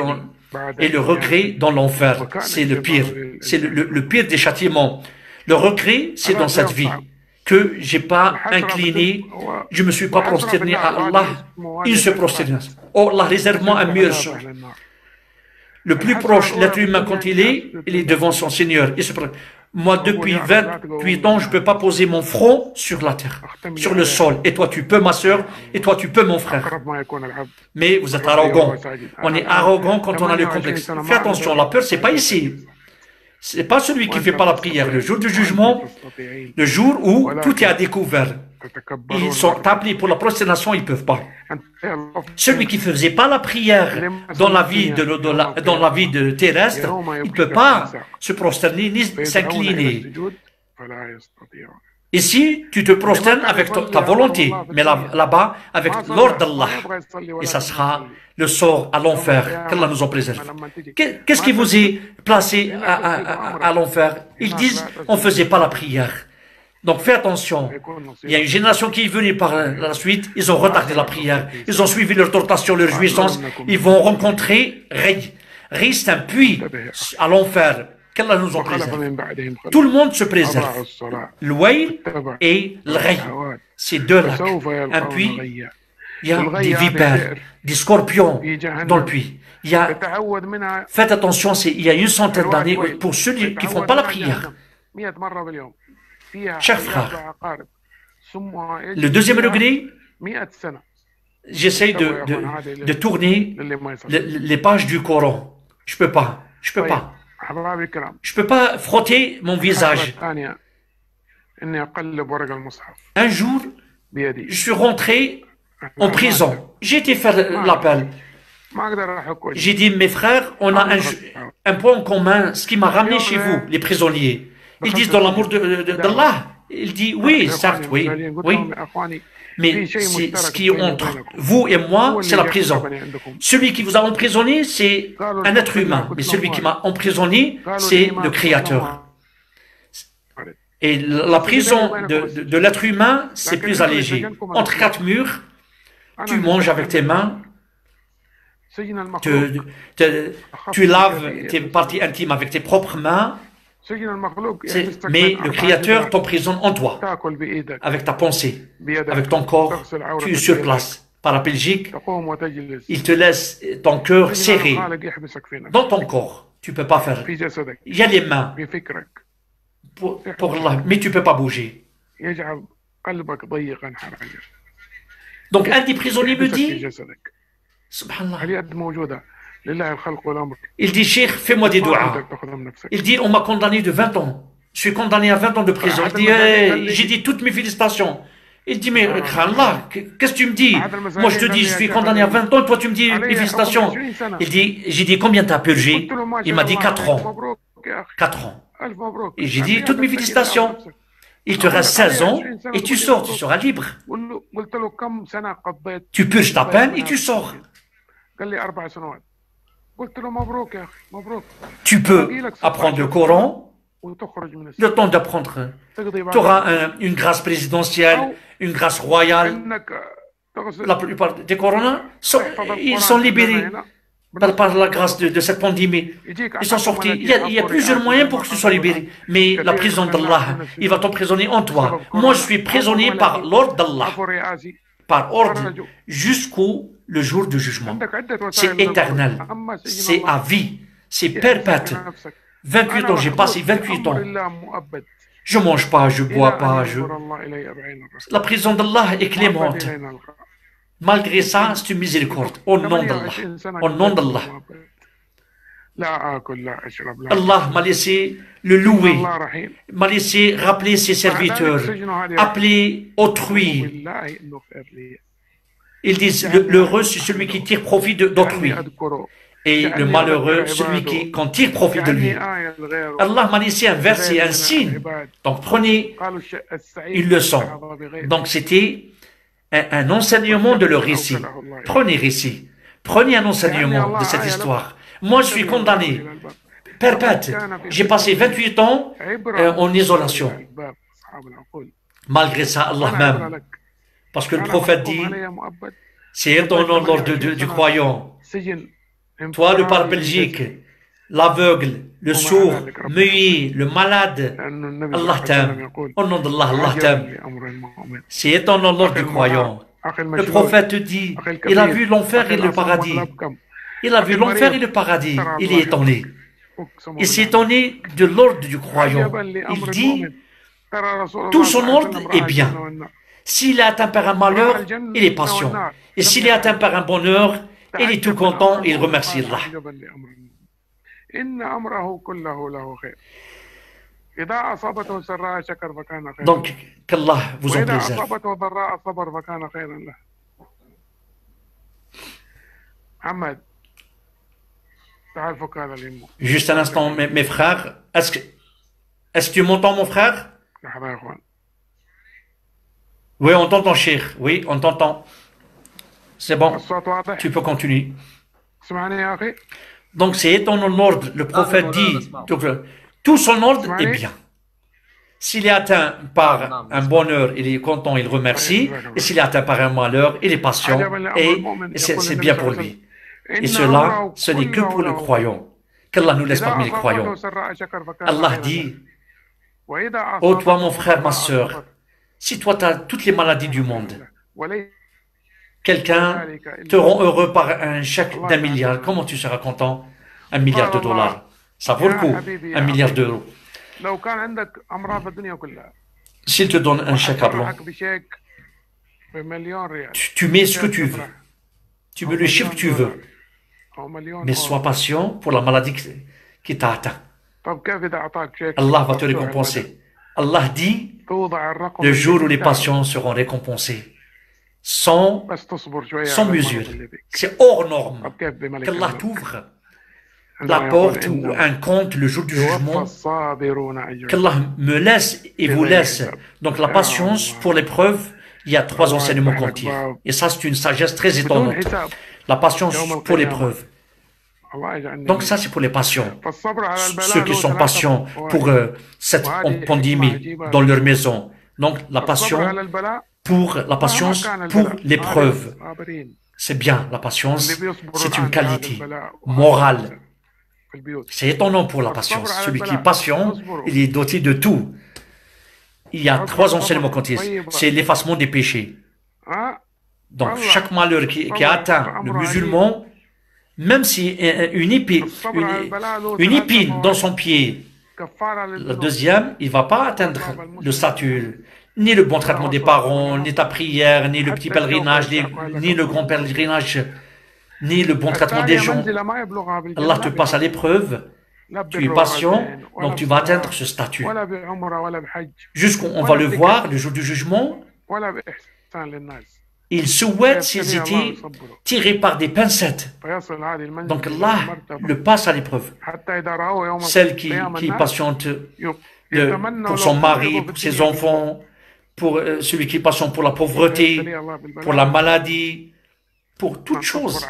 S1: le regret dans l'enfer, c'est le pire. C'est le pire des châtiments. Le regret, c'est dans cette vie que j'ai pas incliné, je me suis pas prosterné à Allah. Il se prosterne. Oh, Allah, réserve-moi un meilleur sort. Le plus proche, l'être humain, quand il est devant son Seigneur. Moi, depuis 28 ans, je ne peux pas poser mon front sur la terre, sur le sol. Et toi, tu peux, ma soeur, et toi, tu peux, mon frère. Mais vous êtes arrogant. On est arrogant quand on a le complexe. Fais attention, la peur, c'est pas ici. C'est pas celui qui ne fait pas la prière. Le jour du jugement, le jour où tout est à découvert. Ils sont appelés pour la prosternation, ils ne peuvent pas. Celui qui ne faisait pas la prière dans la vie terrestre, il ne peut pas se prosterner ni s'incliner. Ici, tu te prosternes avec ta volonté, mais là-bas, avec l'ordre d'Allah. Et ça sera le sort à l'enfer, qu'Allah nous en préserve. Qu'est-ce qui vous est placé à l'enfer? Ils disent, on ne faisait pas la prière. Donc fais attention. Il y a une génération qui est venue par la suite, ils ont retardé la prière. Ils ont suivi leur tentation, leur jouissance. Ils vont rencontrer Ri. Ri, c'est un puits à l'enfer. Qu'Allah nous en préserve. Tout le monde se préserve. L'Ouail et l'Ri. C'est deux lacs. Un puits, il y a des vipères, des scorpions dans le puits. Faites attention, il y a une centaine d'années pour ceux qui ne font pas la prière. Chers frères, le deuxième degré, j'essaie de tourner les pages du Coran. Je peux pas. Je peux pas frotter mon visage. Un jour, je suis rentré en prison. J'ai été faire l'appel. J'ai dit, mes frères, on a un point en commun, ce qui m'a ramené chez vous, les prisonniers. Ils disent dans l'amour d'Allah. Il dit, oui, certes, oui. Mais ce qui est entre vous et moi, c'est la prison. Celui qui vous a emprisonné, c'est un être humain. Mais celui qui m'a emprisonné, c'est le Créateur. Et la prison de l'être humain, c'est plus allégé. Entre quatre murs, tu manges avec tes mains, tu laves tes parties intimes avec tes propres mains, mais le Créateur t'emprisonne en toi, avec ta pensée, avec ton corps. Tu es sur place. Paraplégique, il te laisse ton cœur serré dans ton corps. Tu ne peux pas faire. Il y a les mains, mais tu ne peux pas bouger. Donc un des prisonniers me dit, Subhanallah, il dit, Cheikh, fais-moi des doigts. Il dit, on m'a condamné de 20 ans. Je suis condamné à 20 ans de prison. Il dit, j'ai dit toutes mes félicitations. Il dit, mais Allah, qu'est-ce que tu me dis? Moi, je te dis, je suis condamné à 20 ans, toi, tu me dis mes félicitations. Il dit, j'ai dit, combien t'as purgé? Il m'a dit 4 ans. 4 ans. Et j'ai dit, toutes mes félicitations. Il te reste 16 ans et tu sors, tu seras libre. Tu purges ta peine et tu sors. Tu peux apprendre le Coran, le temps d'apprendre. Tu auras une grâce présidentielle, une grâce royale. La plupart des Corans, ils sont libérés par la grâce de cette pandémie. Ils sont sortis. Il y a plusieurs moyens pour que tu sois libéré. Mais la prison d'Allah, il va t'emprisonner en toi. Moi, je suis prisonnier par l'ordre d'Allah. Par ordre, jusqu'au le jour du jugement. C'est éternel. C'est à vie. C'est perpète. 28 ans, j'ai passé 28 ans. Je ne mange pas, je ne bois pas. La prison d'Allah est clémente. Malgré ça, c'est une miséricorde. Au nom d'Allah. Au nom d'Allah. Allah m'a laissé le louer, m'a laissé rappeler ses serviteurs, appeler autrui. Ils disent, l'heureux, c'est celui qui tire profit d'autrui. Et le malheureux, celui qui tire profit de lui. Allah m'a laissé un verset, un signe. Donc prenez une leçon. Donc c'était un enseignement de leur récit. Prenez récit. Prenez un enseignement de cette histoire. Moi, je suis condamné. Perpète. J'ai passé 28 ans en isolation. Malgré ça, Allah m'aime. Parce que le prophète dit, c'est ton nom l'ordre du croyant. Toi, le paraplégique, l'aveugle, le sourd, le muet, le malade, Allah t'aime. Au nom d'Allah, Allah t'aime. C'est ton nom l'ordre du croyant. Le prophète dit, il a vu l'enfer et le paradis. Il a vu l'enfer et le paradis. Il est étonné. Il s'est étonné de l'ordre du croyant. Il dit, tout son ordre est bien. S'il est atteint par un malheur, il est patient. Et s'il est atteint par un bonheur, il est tout content, il remercie Allah. Donc, qu'Allah vous en préserve. Juste un instant, mes frères, est-ce que tu m'entends, mon frère? Oui, on t'entend, cheikh. Oui, on t'entend. C'est bon, tu peux continuer. Donc, c'est ton ordre. Le prophète dit, tout son ordre est bien. S'il est atteint par un bonheur, il est content, il remercie. Et s'il est atteint par un malheur, il est patient. Et c'est bien pour lui. Et cela, ce n'est que pour le croyant. Qu'Allah nous laisse parmi les croyants. Allah dit, ô toi mon frère, ma soeur, si toi tu as toutes les maladies du monde, quelqu'un te rend heureux par un chèque d'1 milliard, comment tu seras content? 1 milliard de dollars. Ça vaut le coup, 1 milliard d'euros. S'il te donne un chèque à blanc, tu mets ce que tu veux. Tu mets le chiffre que tu veux. Mais sois patient pour la maladie qui t'a atteint. Allah va te récompenser. Allah dit, le jour où les patients seront récompensés, sans mesure. C'est hors norme. Qu'Allah t'ouvre la porte ou un compte le jour du jugement. Qu'Allah me laisse et vous laisse. Donc la patience pour l'épreuve, il y a 3 enseignements qu'on tire. Et ça, c'est une sagesse très étonnante. La patience pour l'épreuve. Donc ça, c'est pour les patients. Ceux qui sont patients pour cette pandémie dans leur maison. Donc la patience pour l'épreuve. C'est bien, la patience, c'est une qualité morale. C'est étonnant pour la patience. Celui qui est patient, il est doté de tout. Il y a 3 enseignements qu'on tire. C'est l'effacement des péchés. Donc chaque malheur qui atteint le musulman, même si une épine dans son pied, le deuxième, il ne va pas atteindre le statut, ni le bon traitement des parents, ni ta prière, ni le petit pèlerinage, ni le grand pèlerinage, ni le bon traitement des gens. Allah te passe à l'épreuve, tu es patient, donc tu vas atteindre ce statut. Jusqu'on va le voir, le jour du jugement, ils souhaitent s'ils étaient tirés par des pincettes. Donc Allah le passe à l'épreuve. Celle qui est patiente pour son mari, pour ses enfants, pour celui qui est patient pour la pauvreté, pour la maladie, pour toute chose,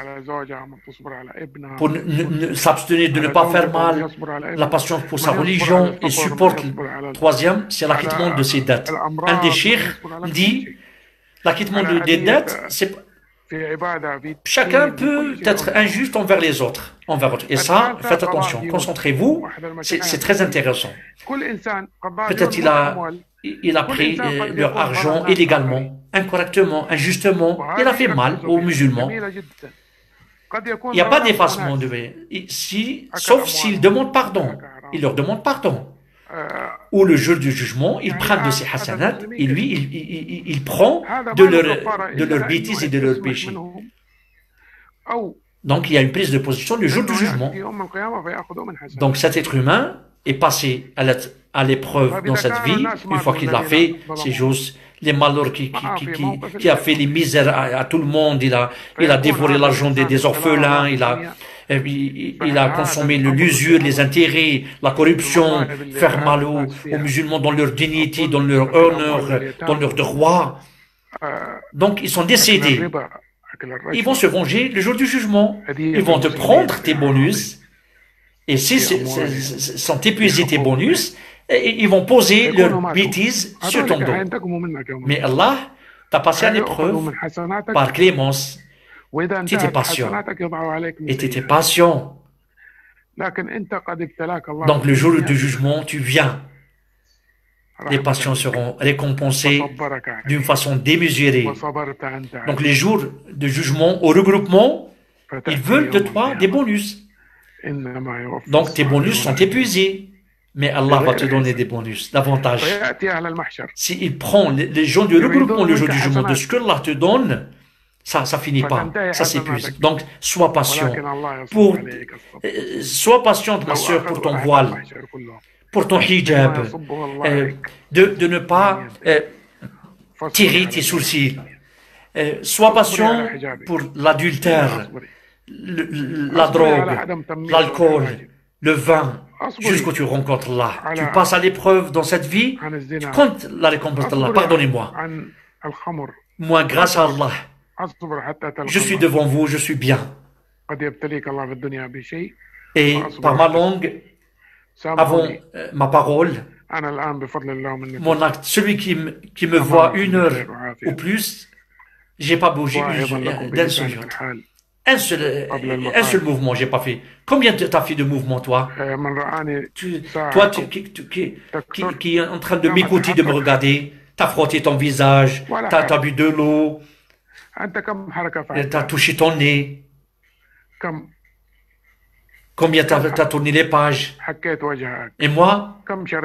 S1: pour s'abstenir de ne pas faire mal, la patience pour sa religion, et supporte. Troisième, c'est l'acquittement de ses dettes. Un des cheikhs dit, l'acquittement des dettes, c'est chacun peut être injuste envers les autres. Et ça, faites attention, concentrez-vous, c'est très intéressant. Peut-être il a pris leur argent illégalement, incorrectement, injustement, il a fait mal aux musulmans. Il n'y a pas d'effacement sauf s'ils demandent pardon. Il leur demande pardon. Ou le jour du jugement, ils prennent de ses hasanat et lui, il prend de leurs bêtises et de leurs péchés. Donc, il y a une prise de position le jour du jugement. Donc, cet être humain est passé à l'épreuve dans cette vie, une fois qu'il a fait ces choses, les malheurs qui a fait les misères à tout le monde, il a dévoré l'argent des orphelins, il a consommé l'usure, les intérêts, la corruption, faire mal aux musulmans dans leur dignité, dans leur honneur, dans leurs droits. Donc, ils sont décédés. Ils vont se venger le jour du jugement. Ils vont te prendre tes bonus. Et si sont épuisés tes bonus, ils vont poser leurs bêtises sur ton dos. Mais Allah t'a passé à l'épreuve par clémence. Tu étais patient. Et tu étais patient. Donc le jour du jugement, tu viens. Les patients seront récompensés d'une façon démesurée. Donc les jours de jugement au regroupement, ils veulent de toi des bonus. Donc tes bonus sont épuisés. Mais Allah va te donner des bonus, davantage. S'il prend les gens du regroupement le jour du jugement, de ce que Allah te donne, ça finit pas, ça s'épuise. Donc, sois patient. Sois patiente, ma soeur, pour ton voile, pour ton hijab, de ne pas tirer tes sourcils. Sois patient pour l'adultère, la drogue, l'alcool, le vin, jusqu'où tu rencontres Allah. Tu passes à l'épreuve dans cette vie, tu comptes la récompense d'Allah. Pardonnez-moi. Moi, grâce à Allah, je suis devant vous, je suis bien. Et par ma langue, avant ma parole, mon acte, celui qui me voit 1 heure ou plus, j'ai pas bougé d'un seul jour. Un seul mouvement, j'ai pas fait. Combien tu as fait de mouvements, toi? Toi, qui est en train de m'écouter, de me regarder, t'as frotté ton visage, t'as bu de l'eau, t'as touché ton nez. Combien t'as tourné les pages? Et moi,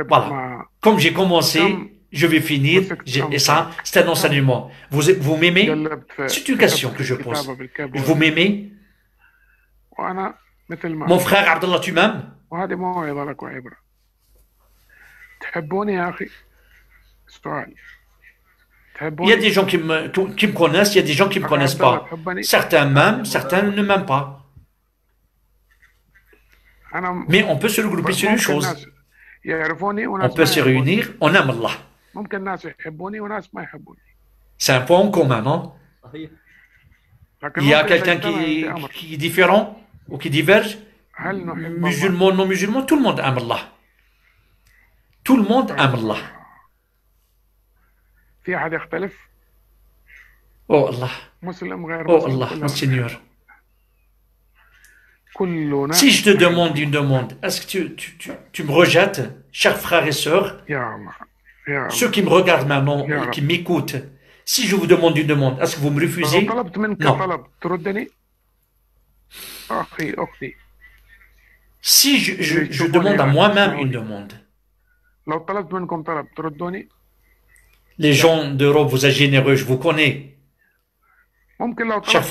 S1: voilà. Comme j'ai commencé, je vais finir. Et ça, c'est un enseignement. Vous m'aimez? C'est une question que je pose. Vous m'aimez? Mon frère Abdallah, tu m'aimes? Il y a des gens qui me connaissent, il y a des gens qui ne me connaissent pas. Certains m'aiment, certains ne m'aiment pas. Mais on peut se regrouper sur une chose. On peut se réunir, on aime Allah. C'est un point en commun, non? Il y a quelqu'un qui est différent ou qui diverge. Musulman, non musulman, tout le monde aime Allah. Tout le monde aime Allah. Oh Allah. Oh Allah, mon Seigneur. Si je te demande une demande, est-ce que tu me rejettes, chers frères et sœurs, ceux qui me regardent maintenant et qui m'écoutent, si je vous demande une demande, est-ce que vous me refusez? Non. Si je demande à moi-même une demande, les gens d'Europe, vous êtes généreux, je vous connais. Chers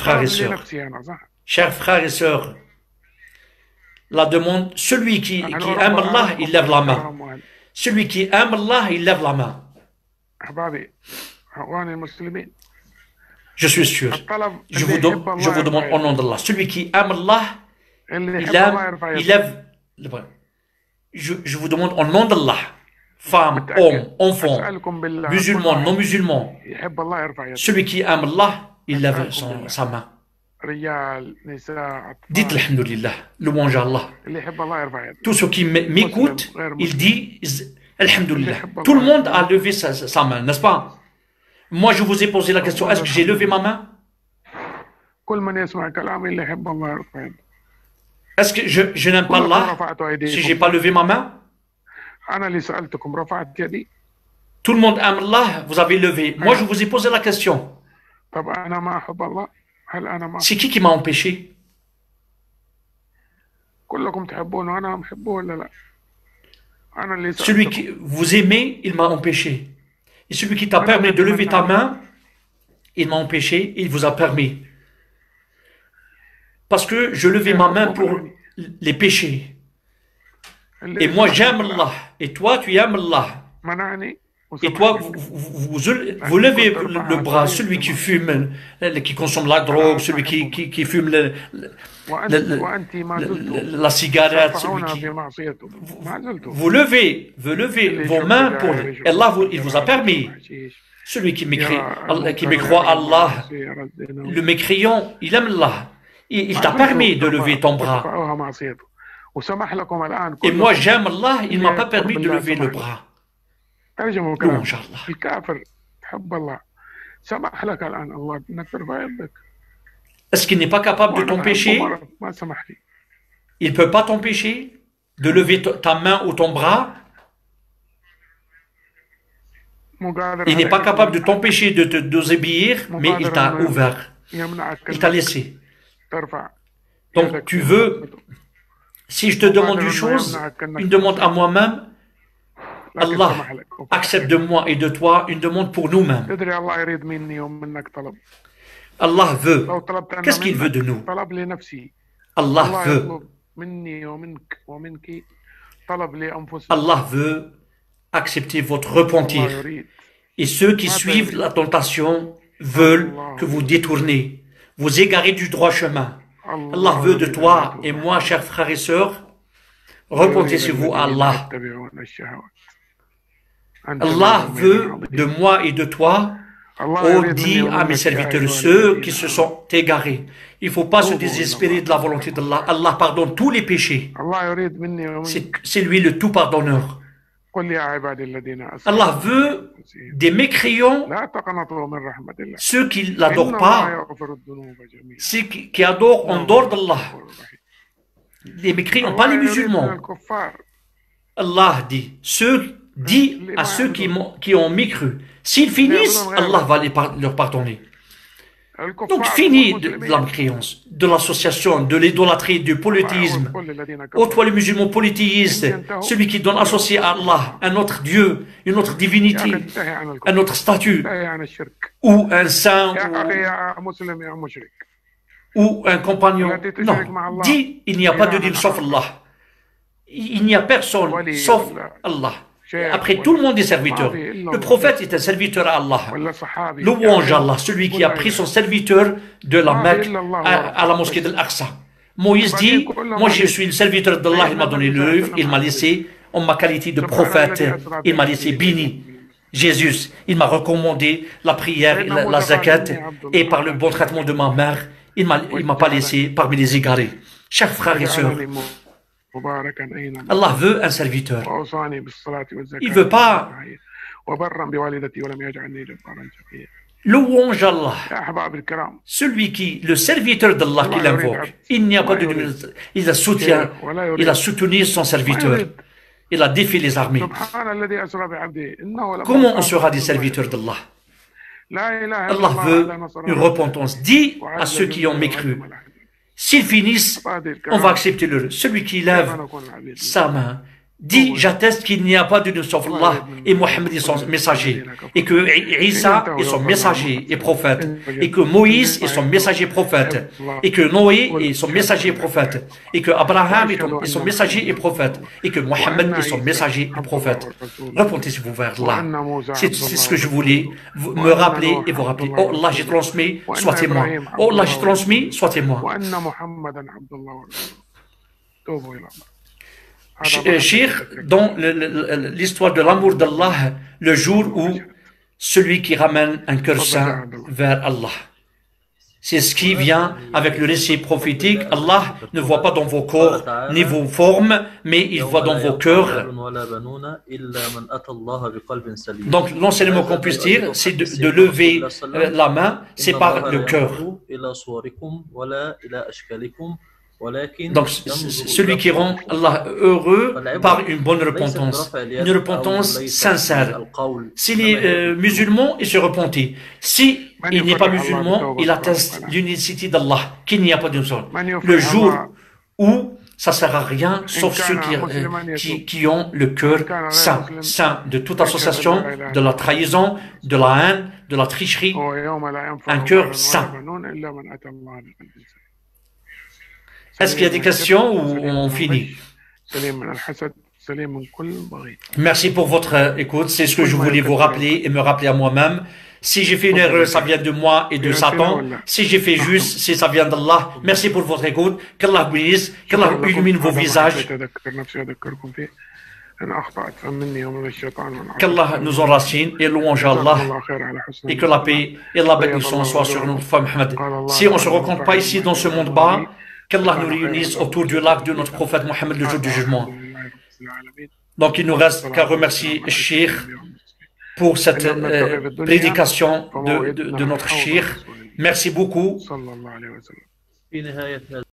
S1: frères et sœurs, la demande, celui qui aime Allah, il lève la main. Celui qui aime Allah, il lève la main. Je suis sûr. Je vous demande au nom d'Allah. Celui qui aime Allah, il lève. Je vous demande au nom d'Allah. Femme, homme, enfant, musulman, non musulman. Celui qui aime Allah, il lève sa main. Dites Alhamdulillah, louange à Allah. Tous ceux qui m'écoutent, ils disent Alhamdulillah. Tout le monde a levé sa main, n'est-ce pas? Moi, je vous ai posé la question, est-ce que j'ai levé ma main? Est-ce que je n'aime pas Allah si je n'ai pas levé ma main? Tout le monde aime Allah, vous avez levé. Moi, je vous ai posé la question. C'est qui m'a empêché? Celui qui vous aimez, il m'a empêché. Et celui qui t'a permis de lever ta main, il m'a empêché, il vous a permis. Parce que je levais ma main pour les péchés. Et moi, j'aime Allah. Et toi, tu aimes Allah. Et toi, vous levez le bras, celui qui fume, qui consomme la drogue, celui qui fume la cigarette, vous levez vos mains pour Allah, il vous a permis. Celui qui mécroit Allah, le mécréant, il aime Allah. Il t'a permis de lever ton bras. Et moi, j'aime Allah, il ne m'a pas permis de lever le bras. Louange à Allah. Est-ce qu'il n'est pas capable de t'empêcher? Il ne peut pas t'empêcher de lever ta main ou ton bras? Il n'est pas capable de t'empêcher de te désobéir, mais il t'a ouvert. Il t'a laissé. Donc tu veux, si je te demande une demande à moi-même, Allah accepte de moi et de toi une demande pour nous-mêmes. Allah veut. Qu'est-ce qu'il veut de nous? Allah veut Allah veut accepter votre repentir. Et ceux qui suivent la tentation veulent que vous détournez, vous égarez du droit chemin. Allah veut de toi et moi, chers frères et sœurs, repentez-vous à Allah. Allah veut de moi et de toi, oh, dit à mes serviteurs, ceux qui se sont égarés. Il ne faut pas se désespérer de la volonté d'Allah. Allah pardonne tous les péchés. C'est lui le tout pardonneur. Allah veut des mécréants, ceux qui ne l'adorent pas, ceux qui adorent en dehors d'Allah. Les mécréants, pas les musulmans. Allah dit à ceux qui ont mécru, s'ils finissent, Allah va leur pardonner. Donc fini de la mécréance, de l'association, de l'idolâtrie, du polythéisme. Ô toi les musulmans polythéistes, celui qui donne associé à Allah un autre Dieu, une autre divinité, un autre statut, ou un saint, ou un compagnon. Non, dis, il n'y a pas de Dieu sauf Allah. Il n'y a personne sauf Allah. Après, tout le monde est serviteur. Le prophète est un serviteur à Allah. Louange à Allah, celui qui a pris son serviteur de la Mecque à la mosquée de l'Aqsa. Moïse dit, moi je suis le serviteur d'Allah, il m'a donné l'œuvre, il m'a laissé en ma qualité de prophète, il m'a laissé béni. Jésus, il m'a recommandé la prière, la zakat, et par le bon traitement de ma mère, il ne m'a pas laissé parmi les égarés. Chers frères et sœurs, Allah veut un serviteur. Il ne veut pas louange Allah. Celui qui, le serviteur d'Allah qui l'invoque, il n'y a pas de... Il a soutien, il a soutenu son serviteur. Il a défié les armées. Comment on sera des serviteurs d'Allah? Allah veut une repentance. Dis à ceux qui ont mécru, s'ils finissent, on va accepter le. Celui qui lève sa main, dit, j'atteste qu'il n'y a pas de Dieu sauf Allah et Mohammed est son messager, et que Isa est son messager et prophète, et que Moïse est son messager prophète, et que Noé est son messager prophète, et que Abraham est son messager et prophète, et que Mohammed est son messager et prophète. Repentez-vous vers Allah. C'est ce que je voulais me rappeler et vous rappeler. Oh Allah, j'ai transmis, sois témoin. Oh Allah, j'ai transmis, sois témoin. Cheikh, dans l'histoire de l'amour d'Allah, le jour où celui qui ramène un cœur saint vers Allah. C'est ce qui vient avec le récit prophétique. Allah ne voit pas dans vos corps ni vos formes, mais il voit dans vos cœurs. Donc l'enseignement qu'on puisse dire, c'est de lever la main, c'est par le cœur. Donc, celui qui rend Allah heureux par une bonne repentance, une repentance sincère. S'il est musulman, il se repentit. Si il n'est pas musulman, il atteste l'unicité d'Allah, qu'il n'y a pas d'une seule. Le jour où ça ne sert à rien, sauf ceux qui ont le cœur saint de toute association, de la trahison, de la haine, de la tricherie, un cœur saint. Est-ce qu'il y a des questions ou on finit? Merci pour votre écoute. C'est ce que je voulais vous rappeler et me rappeler à moi-même. Si j'ai fait une erreur, ça vient de moi et de Satan. Si j'ai fait juste, ça vient d'Allah. Merci pour votre écoute. Qu'Allah bénisse, qu'Allah illumine vos visages. Qu'Allah nous enracine et louange à Allah. Et que la paix et la bénédiction soient sur notre femme Mohammed. Si on ne se rencontre pas ici dans ce monde bas, qu'Allah nous réunisse autour du lac de notre prophète Mohammed le jour du jugement. Donc il nous reste qu'à remercier Cheikh pour cette prédication de notre Cheikh. Merci beaucoup.